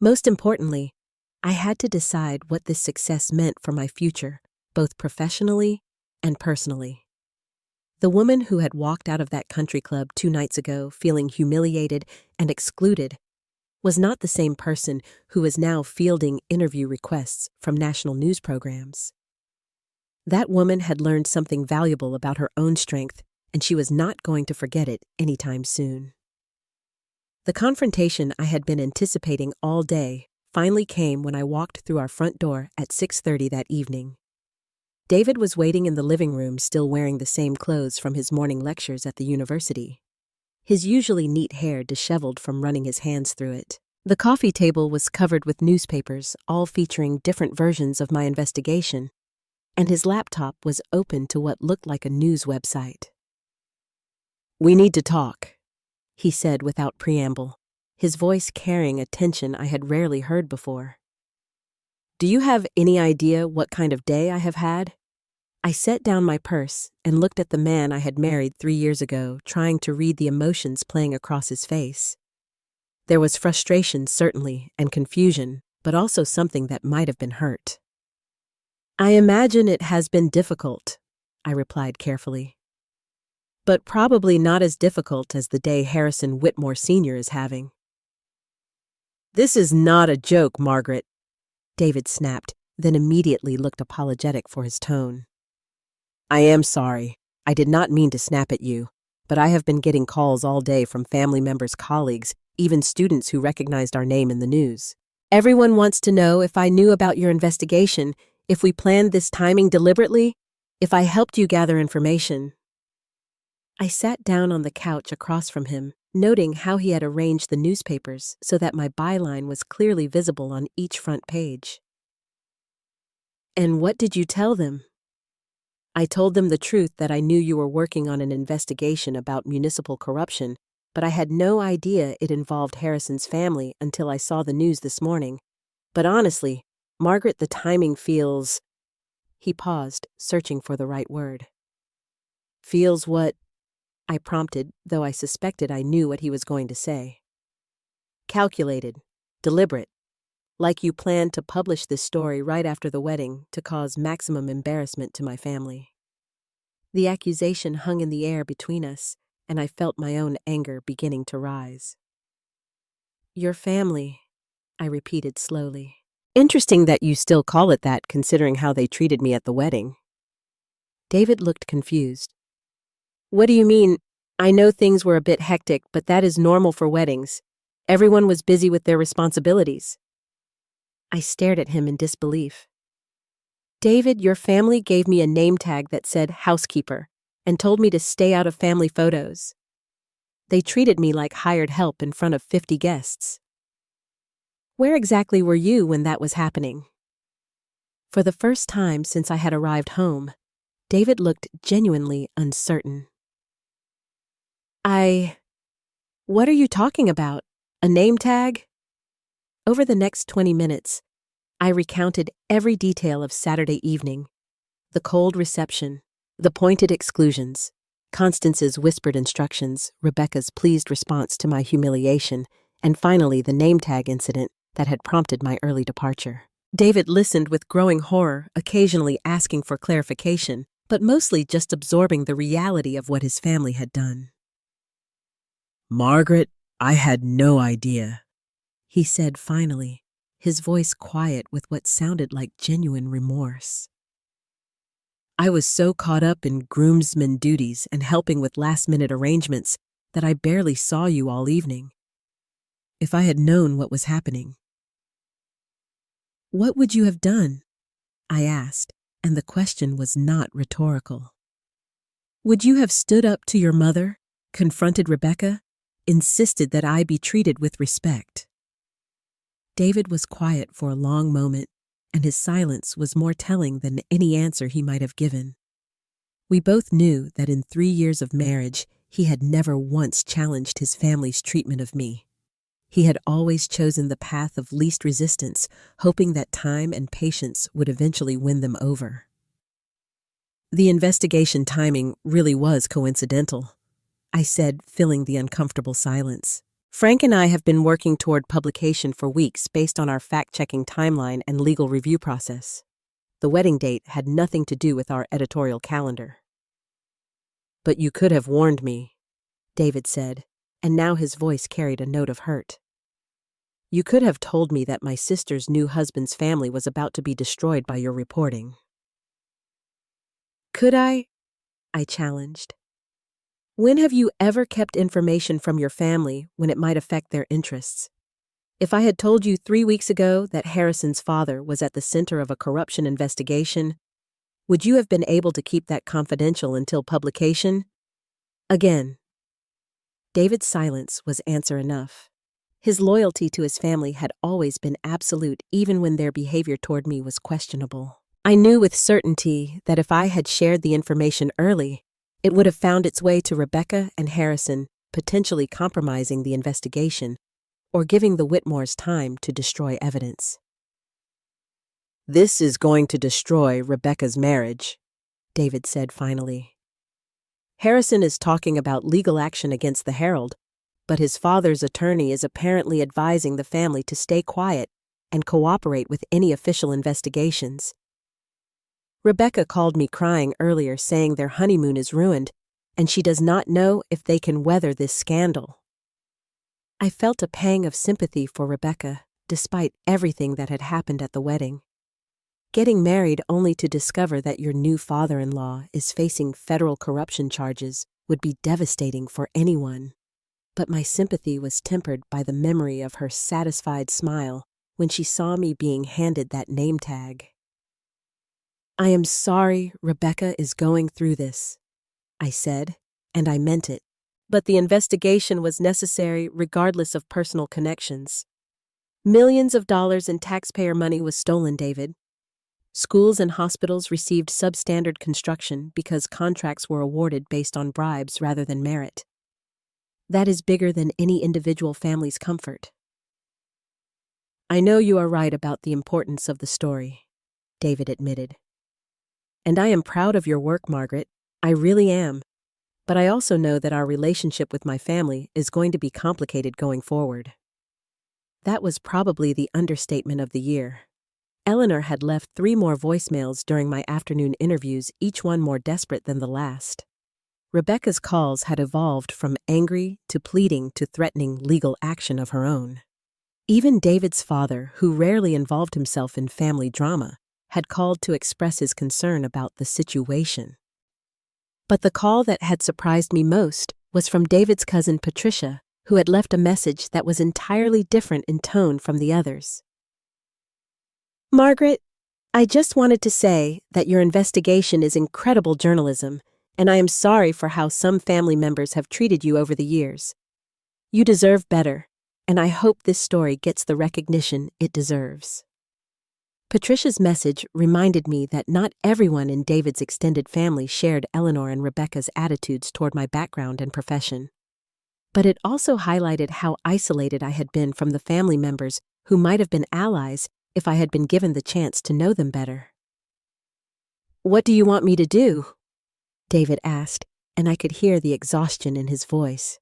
Most importantly, I had to decide what this success meant for my future, both professionally and personally. The woman who had walked out of that country club 2 nights ago feeling humiliated and excluded was not the same person who is now fielding interview requests from national news programs. That woman had learned something valuable about her own strength, and she was not going to forget it anytime soon. The confrontation I had been anticipating all day finally came when I walked through our front door at 6:30 that evening. David was waiting in the living room, still wearing the same clothes from his morning lectures at the university, his usually neat hair disheveled from running his hands through it. The coffee table was covered with newspapers, all featuring different versions of my investigation, and his laptop was open to what looked like a news website. "We need to talk," he said without preamble, his voice carrying a tension I had rarely heard before. "Do you have any idea what kind of day I have had?" I set down my purse and looked at the man I had married 3 years ago, trying to read the emotions playing across his face. There was frustration, certainly, and confusion, but also something that might have been hurt. "I imagine it has been difficult," I replied carefully. "But probably not as difficult as the day Harrison Whitmore Sr. is having." "This is not a joke, Margaret," David snapped, then immediately looked apologetic for his tone. "I am sorry. I did not mean to snap at you, but I have been getting calls all day from family members, colleagues, even students who recognized our name in the news. Everyone wants to know if I knew about your investigation, if we planned this timing deliberately, if I helped you gather information." I sat down on the couch across from him, noting how he had arranged the newspapers so that my byline was clearly visible on each front page. "And what did you tell them?" "I told them the truth, that I knew you were working on an investigation about municipal corruption, but I had no idea it involved Harrison's family until I saw the news this morning. But honestly, Margaret, the timing feels—" He paused, searching for the right word. "Feels what?" I prompted, though I suspected I knew what he was going to say. "Calculated, deliberate, like you planned to publish this story right after the wedding to cause maximum embarrassment to my family." The accusation hung in the air between us, and I felt my own anger beginning to rise. "Your family," I repeated slowly. "Interesting that you still call it that, considering how they treated me at the wedding." David looked confused. "What do you mean? I know things were a bit hectic, but that is normal for weddings. Everyone was busy with their responsibilities." I stared at him in disbelief. "David, your family gave me a name tag that said Housekeeper and told me to stay out of family photos. They treated me like hired help in front of 50 guests. Where exactly were you when that was happening?" For the first time since I had arrived home, David looked genuinely uncertain. What are you talking about? A name tag?" Over the next 20 minutes, I recounted every detail of Saturday evening: the cold reception, the pointed exclusions, Constance's whispered instructions, Rebecca's pleased response to my humiliation, and finally the name tag incident that had prompted my early departure. David listened with growing horror, occasionally asking for clarification, but mostly just absorbing the reality of what his family had done. "Margaret, I had no idea," he said finally, his voice quiet with what sounded like genuine remorse. "I was so caught up in groomsmen duties and helping with last-minute arrangements that I barely saw you all evening. If I had known what was happening—" "What would you have done?" I asked, and the question was not rhetorical. Would you have stood up to your mother, confronted Rebecca, insisted that I be treated with respect? David was quiet for a long moment, and his silence was more telling than any answer he might have given. We both knew that in 3 years of marriage, he had never once challenged his family's treatment of me. He had always chosen the path of least resistance, hoping that time and patience would eventually win them over. The investigation timing really was coincidental, I said, filling the uncomfortable silence. Frank and I have been working toward publication for weeks based on our fact-checking timeline and legal review process. The wedding date had nothing to do with our editorial calendar. But you could have warned me, David said, and now his voice carried a note of hurt. You could have told me that my sister's new husband's family was about to be destroyed by your reporting. Could I? I challenged. When have you ever kept information from your family when it might affect their interests? If I had told you 3 weeks ago that Harrison's father was at the center of a corruption investigation, would you have been able to keep that confidential until publication? Again, David's silence was answer enough. His loyalty to his family had always been absolute, even when their behavior toward me was questionable. I knew with certainty that if I had shared the information early, it would have found its way to Rebecca and Harrison, potentially compromising the investigation or giving the Whitmores time to destroy evidence. This is going to destroy Rebecca's marriage, David said finally. Harrison is talking about legal action against the Herald, but his father's attorney is apparently advising the family to stay quiet and cooperate with any official investigations. Rebecca called me crying earlier, saying their honeymoon is ruined, and she does not know if they can weather this scandal. I felt a pang of sympathy for Rebecca, despite everything that had happened at the wedding. Getting married only to discover that your new father-in-law is facing federal corruption charges would be devastating for anyone. But my sympathy was tempered by the memory of her satisfied smile when she saw me being handed that name tag. I am sorry Rebecca is going through this, I said, and I meant it. But the investigation was necessary regardless of personal connections. Millions of dollars in taxpayer money was stolen, David. Schools and hospitals received substandard construction because contracts were awarded based on bribes rather than merit. That is bigger than any individual family's comfort. I know you are right about the importance of the story, David admitted. And I am proud of your work, Margaret. I really am. But I also know that our relationship with my family is going to be complicated going forward. That was probably the understatement of the year. Eleanor had left 3 more voicemails during my afternoon interviews, each one more desperate than the last. Rebecca's calls had evolved from angry to pleading to threatening legal action of her own. Even David's father, who rarely involved himself in family drama, had called to express his concern about the situation. But the call that had surprised me most was from David's cousin Patricia, who had left a message that was entirely different in tone from the others. Margaret, I just wanted to say that your investigation is incredible journalism, and I am sorry for how some family members have treated you over the years. You deserve better, and I hope this story gets the recognition it deserves. Patricia's message reminded me that not everyone in David's extended family shared Eleanor and Rebecca's attitudes toward my background and profession. But it also highlighted how isolated I had been from the family members who might have been allies if I had been given the chance to know them better. What do you want me to do? David asked, and I could hear the exhaustion in his voice.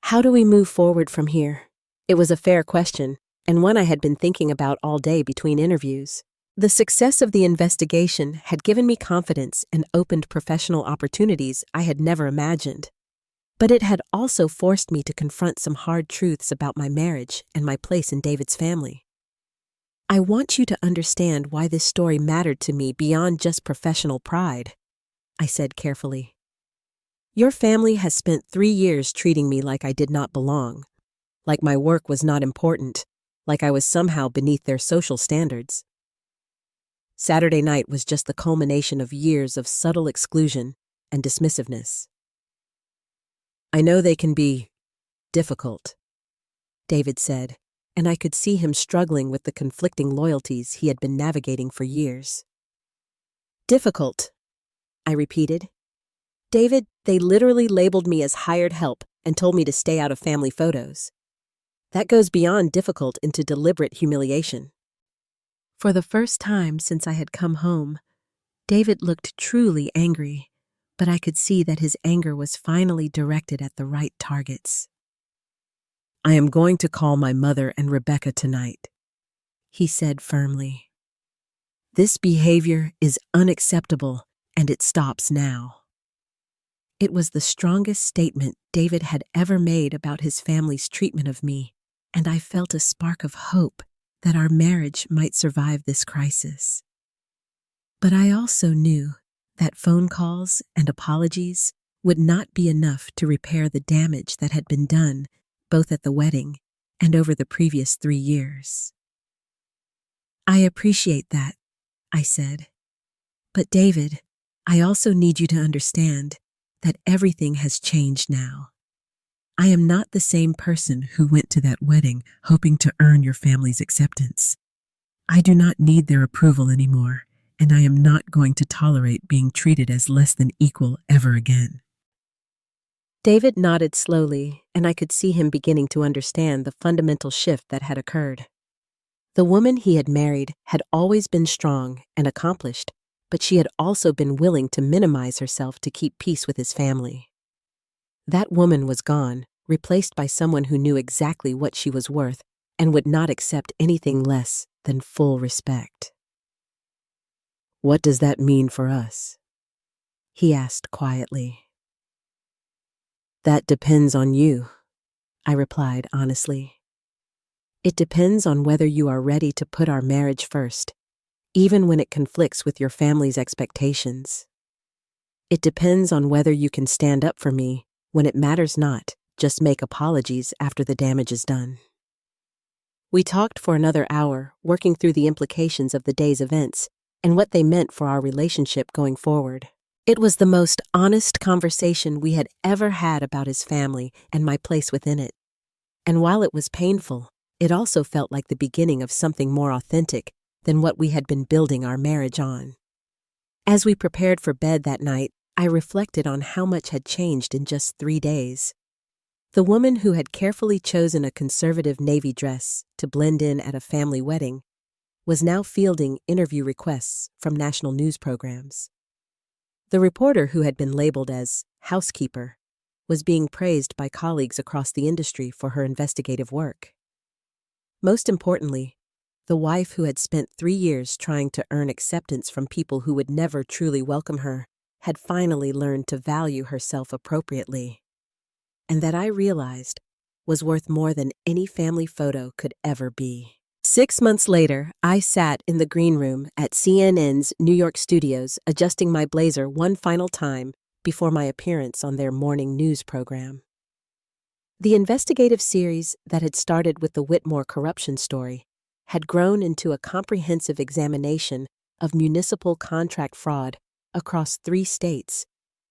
How do we move forward from here? It was a fair question, and one I had been thinking about all day between interviews. The success of the investigation had given me confidence and opened professional opportunities I had never imagined. But it had also forced me to confront some hard truths about my marriage and my place in David's family. I want you to understand why this story mattered to me beyond just professional pride, I said carefully. Your family has spent 3 years treating me like I did not belong, like my work was not important, like I was somehow beneath their social standards. Saturday night was just the culmination of years of subtle exclusion and dismissiveness. "I know they can be difficult," David said, and I could see him struggling with the conflicting loyalties he had been navigating for years. "Difficult," I repeated. "David, they literally labeled me as hired help and told me to stay out of family photos. That goes beyond difficult into deliberate humiliation." For the first time since I had come home, David looked truly angry, but I could see that his anger was finally directed at the right targets. "I am going to call my mother and Rebecca tonight," he said firmly. "This behavior is unacceptable, and it stops now." It was the strongest statement David had ever made about his family's treatment of me, and I felt a spark of hope that our marriage might survive this crisis. But I also knew that phone calls and apologies would not be enough to repair the damage that had been done both at the wedding and over the previous 3 years. "I appreciate that," I said. "But David, I also need you to understand that everything has changed now. I am not the same person who went to that wedding hoping to earn your family's acceptance. I do not need their approval anymore, and I am not going to tolerate being treated as less than equal ever again." David nodded slowly, and I could see him beginning to understand the fundamental shift that had occurred. The woman he had married had always been strong and accomplished, but she had also been willing to minimize herself to keep peace with his family. That woman was gone, replaced by someone who knew exactly what she was worth and would not accept anything less than full respect. "What does that mean for us?" he asked quietly. "That depends on you," I replied honestly. "It depends on whether you are ready to put our marriage first, even when it conflicts with your family's expectations. It depends on whether you can stand up for me when it matters not, just make apologies after the damage is done." We talked for another hour, working through the implications of the day's events and what they meant for our relationship going forward. It was the most honest conversation we had ever had about his family and my place within it. And while it was painful, it also felt like the beginning of something more authentic than what we had been building our marriage on. As we prepared for bed that night, I reflected on how much had changed in just 3 days. The woman who had carefully chosen a conservative navy dress to blend in at a family wedding was now fielding interview requests from national news programs. The reporter who had been labeled as Housekeeper was being praised by colleagues across the industry for her investigative work. Most importantly, the wife who had spent 3 years trying to earn acceptance from people who would never truly welcome her had finally learned to value herself appropriately. And that I realized was worth more than any family photo could ever be. 6 months later, I sat in the green room at CNN's New York studios adjusting my blazer one final time before my appearance on their morning news program. The investigative series that had started with the Whitmore corruption story had grown into a comprehensive examination of municipal contract fraud across 3 states,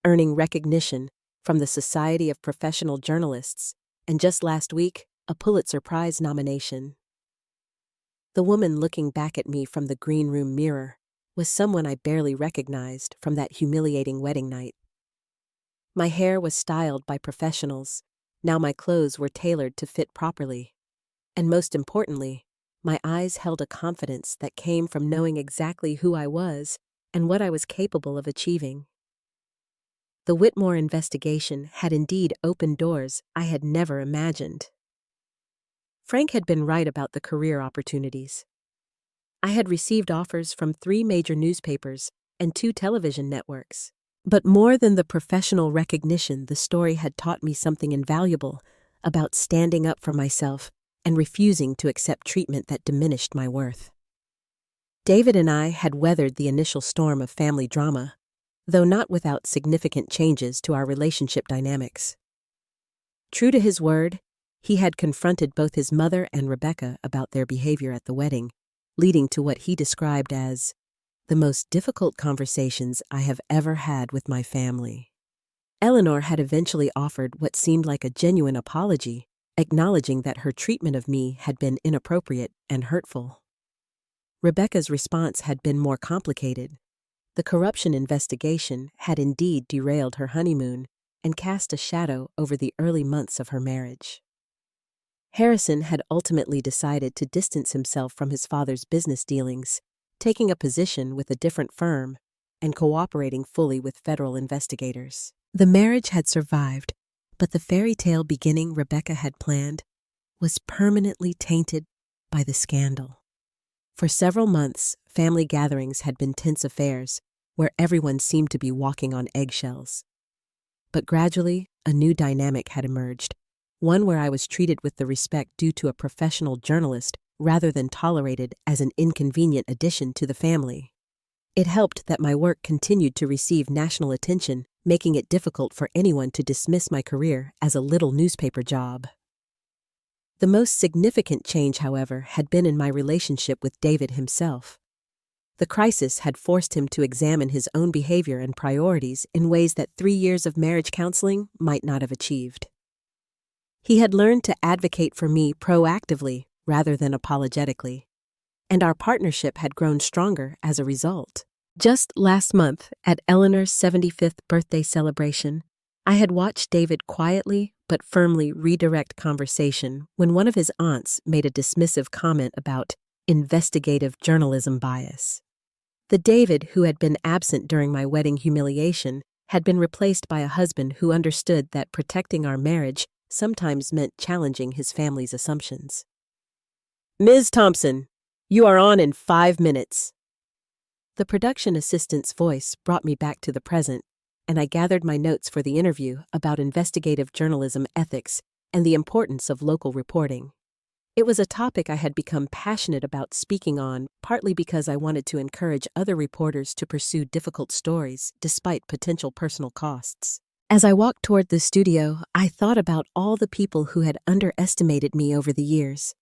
earning recognition from the Society of Professional Journalists, and just last week, a Pulitzer Prize nomination. The woman looking back at me from the green room mirror was someone I barely recognized from that humiliating wedding night. My hair was styled by professionals, now my clothes were tailored to fit properly. And most importantly, my eyes held a confidence that came from knowing exactly who I was and what I was capable of achieving. The Whitmore investigation had indeed opened doors I had never imagined. Frank had been right about the career opportunities. I had received offers from 3 major newspapers and 2 television networks. But more than the professional recognition, the story had taught me something invaluable about standing up for myself and refusing to accept treatment that diminished my worth. David and I had weathered the initial storm of family drama, though not without significant changes to our relationship dynamics. True to his word, he had confronted both his mother and Rebecca about their behavior at the wedding, leading to what he described as the most difficult conversations I have ever had with my family. Eleanor had eventually offered what seemed like a genuine apology, acknowledging that her treatment of me had been inappropriate and hurtful. Rebecca's response had been more complicated. The corruption investigation had indeed derailed her honeymoon and cast a shadow over the early months of her marriage. Harrison had ultimately decided to distance himself from his father's business dealings, taking a position with a different firm and cooperating fully with federal investigators. The marriage had survived, but the fairy tale beginning Rebecca had planned was permanently tainted by the scandal. For several months, family gatherings had been tense affairs where everyone seemed to be walking on eggshells. But gradually, a new dynamic had emerged, one where I was treated with the respect due to a professional journalist rather than tolerated as an inconvenient addition to the family. It helped that my work continued to receive national attention, making it difficult for anyone to dismiss my career as a little newspaper job. The most significant change, however, had been in my relationship with David himself. The crisis had forced him to examine his own behavior and priorities in ways that 3 years of marriage counseling might not have achieved. He had learned to advocate for me proactively rather than apologetically, and our partnership had grown stronger as a result. Just last month, at Eleanor's 75th birthday celebration, I had watched David quietly but firmly redirect conversation when one of his aunts made a dismissive comment about investigative journalism bias. The David who had been absent during my wedding humiliation had been replaced by a husband who understood that protecting our marriage sometimes meant challenging his family's assumptions. "Ms. Thompson, you are on in 5 minutes." The production assistant's voice brought me back to the present, and I gathered my notes for the interview about investigative journalism ethics and the importance of local reporting. It was a topic I had become passionate about speaking on, partly because I wanted to encourage other reporters to pursue difficult stories despite potential personal costs. As I walked toward the studio, I thought about all the people who had underestimated me over the years.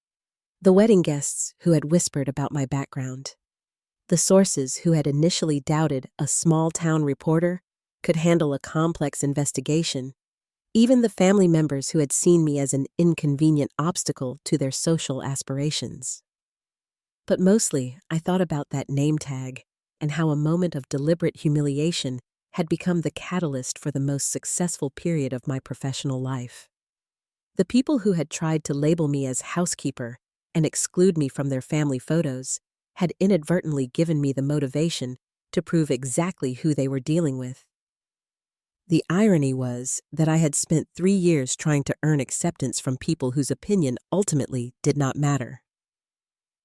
The wedding guests who had whispered about my background. The sources who had initially doubted a small-town reporter could handle a complex investigation. Even the family members who had seen me as an inconvenient obstacle to their social aspirations. But mostly, I thought about that name tag and how a moment of deliberate humiliation had become the catalyst for the most successful period of my professional life. The people who had tried to label me as housekeeper and exclude me from their family photos had inadvertently given me the motivation to prove exactly who they were dealing with. The irony was that I had spent 3 years trying to earn acceptance from people whose opinion ultimately did not matter.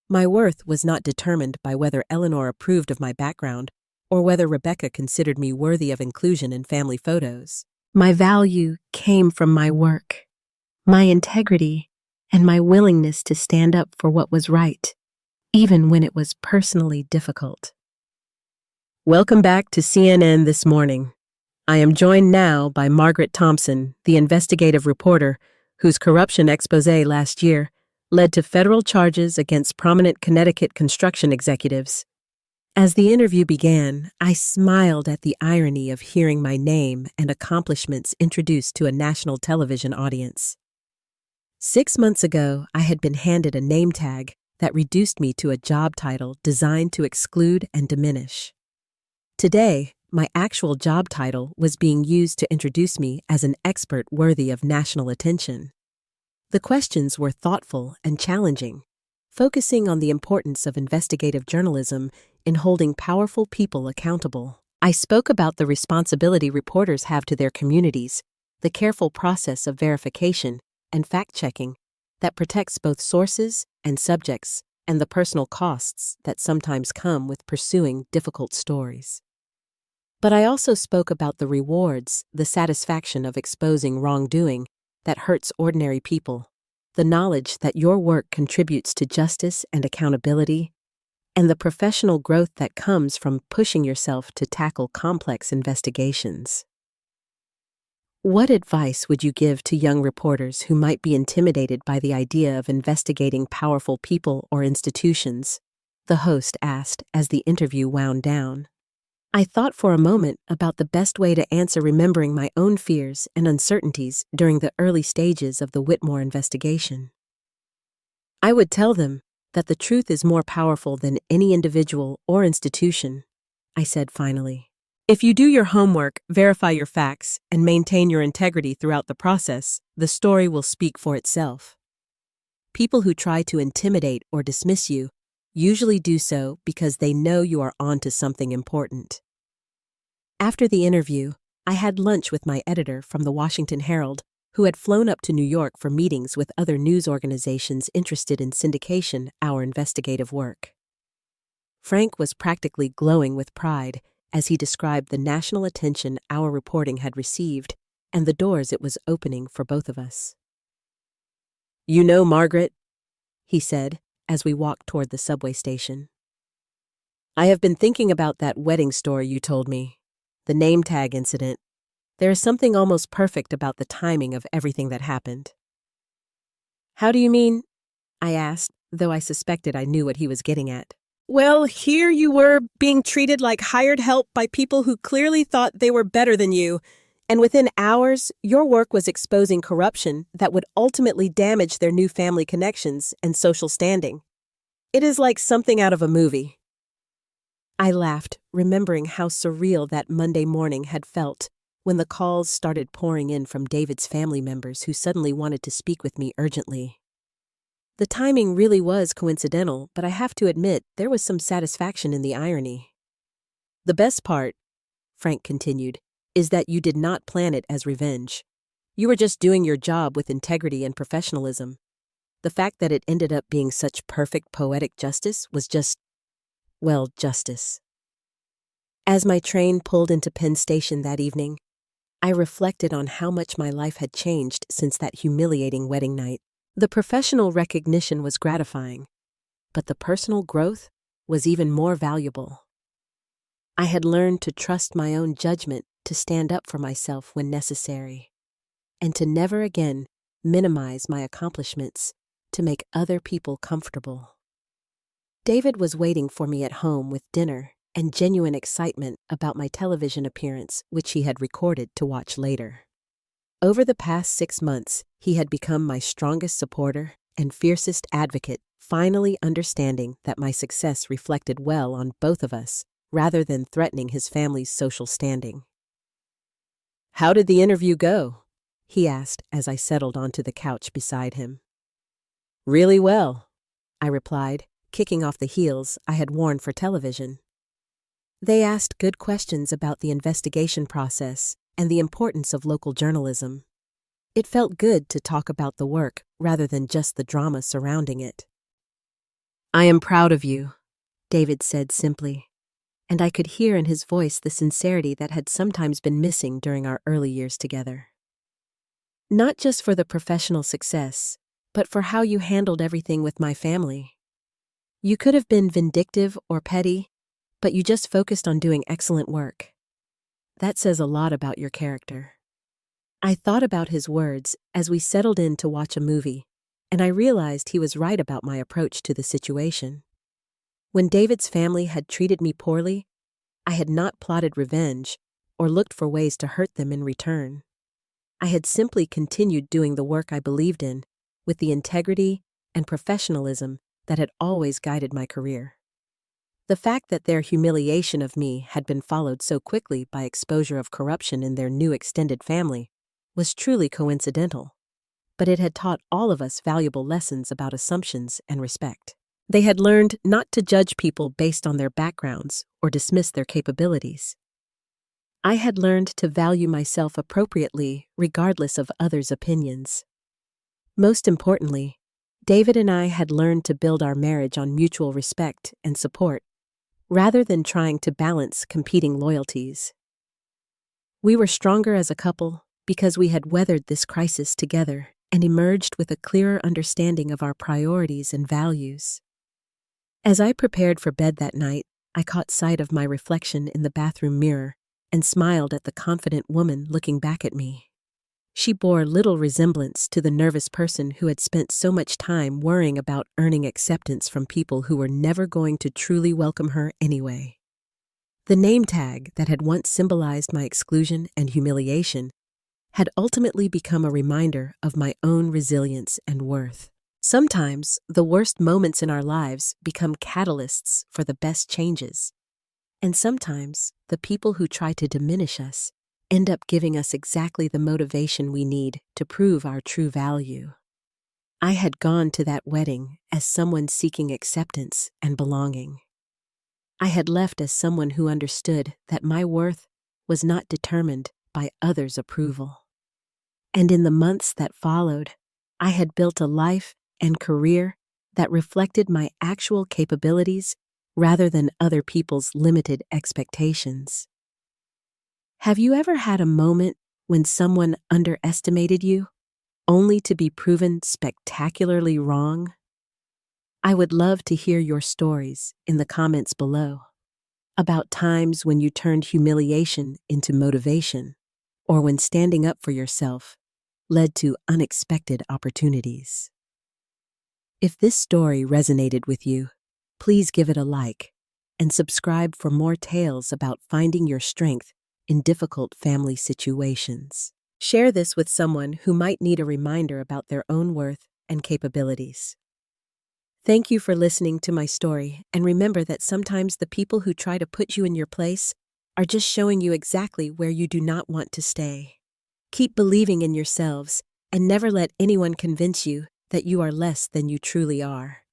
My worth was not determined by whether Eleanor approved of my background or whether Rebecca considered me worthy of inclusion in family photos. My value came from my work, my integrity, and my willingness to stand up for what was right, even when it was personally difficult. Welcome back to CNN This Morning. I am joined now by Margaret Thompson, the investigative reporter whose corruption expose last year led to federal charges against prominent Connecticut construction executives. As the interview began, I smiled at the irony of hearing my name and accomplishments introduced to a national television audience. 6 months ago, I had been handed a name tag that reduced me to a job title designed to exclude and diminish. Today, my actual job title was being used to introduce me as an expert worthy of national attention. The questions were thoughtful and challenging, focusing on the importance of investigative journalism in holding powerful people accountable. I spoke about the responsibility reporters have to their communities, the careful process of verification and fact-checking that protects both sources and subjects, and the personal costs that sometimes come with pursuing difficult stories. But I also spoke about the rewards, the satisfaction of exposing wrongdoing that hurts ordinary people, the knowledge that your work contributes to justice and accountability, and the professional growth that comes from pushing yourself to tackle complex investigations. What advice would you give to young reporters who might be intimidated by the idea of investigating powerful people or institutions, the host asked as the interview wound down. I thought for a moment about the best way to answer, remembering my own fears and uncertainties during the early stages of the Whitmore investigation. I would tell them that the truth is more powerful than any individual or institution, I said finally. If you do your homework, verify your facts, and maintain your integrity throughout the process, the story will speak for itself. People who try to intimidate or dismiss you usually do so because they know you are onto something important. After the interview, I had lunch with my editor from the Washington Herald, who had flown up to New York for meetings with other news organizations interested in syndication our investigative work. Frank was practically glowing with pride as he described the national attention our reporting had received and the doors it was opening for both of us. "You know, Margaret," he said as we walked toward the subway station, "I have been thinking about that wedding story you told me, the name tag incident. There is something almost perfect about the timing of everything that happened." "How do you mean?" I asked, though I suspected I knew what he was getting at. "Well, here you were being treated like hired help by people who clearly thought they were better than you, and within hours, your work was exposing corruption that would ultimately damage their new family connections and social standing. It is like something out of a movie." I laughed, remembering how surreal that Monday morning had felt when the calls started pouring in from David's family members who suddenly wanted to speak with me urgently. The timing really was coincidental, but I have to admit there was some satisfaction in the irony. "The best part," Frank continued, "is that you did not plan it as revenge. You were just doing your job with integrity and professionalism. The fact that it ended up being such perfect poetic justice was just, well, justice." As my train pulled into Penn Station that evening, I reflected on how much my life had changed since that humiliating wedding night. The professional recognition was gratifying, but the personal growth was even more valuable. I had learned to trust my own judgment, to stand up for myself when necessary, and to never again minimize my accomplishments to make other people comfortable. David was waiting for me at home with dinner and genuine excitement about my television appearance, which he had recorded to watch later. Over the past 6 months, he had become my strongest supporter and fiercest advocate, finally understanding that my success reflected well on both of us, rather than threatening his family's social standing. "How did the interview go?" he asked as I settled onto the couch beside him. "Really well," I replied, kicking off the heels I had worn for television. They asked good questions about the investigation process and the importance of local journalism. It felt good to talk about the work rather than just the drama surrounding it. "I am proud of you," David said simply, and I could hear in his voice the sincerity that had sometimes been missing during our early years together. "Not just for the professional success, but for how you handled everything with my family. You could have been vindictive or petty, but you just focused on doing excellent work. That says a lot about your character." I thought about his words as we settled in to watch a movie, and I realized he was right about my approach to the situation. When David's family had treated me poorly, I had not plotted revenge or looked for ways to hurt them in return. I had simply continued doing the work I believed in with the integrity and professionalism that had always guided my career. The fact that their humiliation of me had been followed so quickly by exposure of corruption in their new extended family was truly coincidental, but it had taught all of us valuable lessons about assumptions and respect. They had learned not to judge people based on their backgrounds or dismiss their capabilities. I had learned to value myself appropriately regardless of others' opinions. Most importantly, David and I had learned to build our marriage on mutual respect and support, rather than trying to balance competing loyalties. We were stronger as a couple because we had weathered this crisis together and emerged with a clearer understanding of our priorities and values. As I prepared for bed that night, I caught sight of my reflection in the bathroom mirror and smiled at the confident woman looking back at me. She bore little resemblance to the nervous person who had spent so much time worrying about earning acceptance from people who were never going to truly welcome her anyway. The name tag that had once symbolized my exclusion and humiliation had ultimately become a reminder of my own resilience and worth. Sometimes, the worst moments in our lives become catalysts for the best changes. And sometimes, the people who try to diminish us end up giving us exactly the motivation we need to prove our true value. I had gone to that wedding as someone seeking acceptance and belonging. I had left as someone who understood that my worth was not determined by others' approval. And in the months that followed, I had built a life and career that reflected my actual capabilities rather than other people's limited expectations. Have you ever had a moment when someone underestimated you, only to be proven spectacularly wrong? I would love to hear your stories in the comments below about times when you turned humiliation into motivation, or when standing up for yourself led to unexpected opportunities. If this story resonated with you, please give it a like and subscribe for more tales about finding your strength in difficult family situations. Share this with someone who might need a reminder about their own worth and capabilities. Thank you for listening to my story, and remember that sometimes the people who try to put you in your place are just showing you exactly where you do not want to stay. Keep believing in yourselves and never let anyone convince you that you are less than you truly are.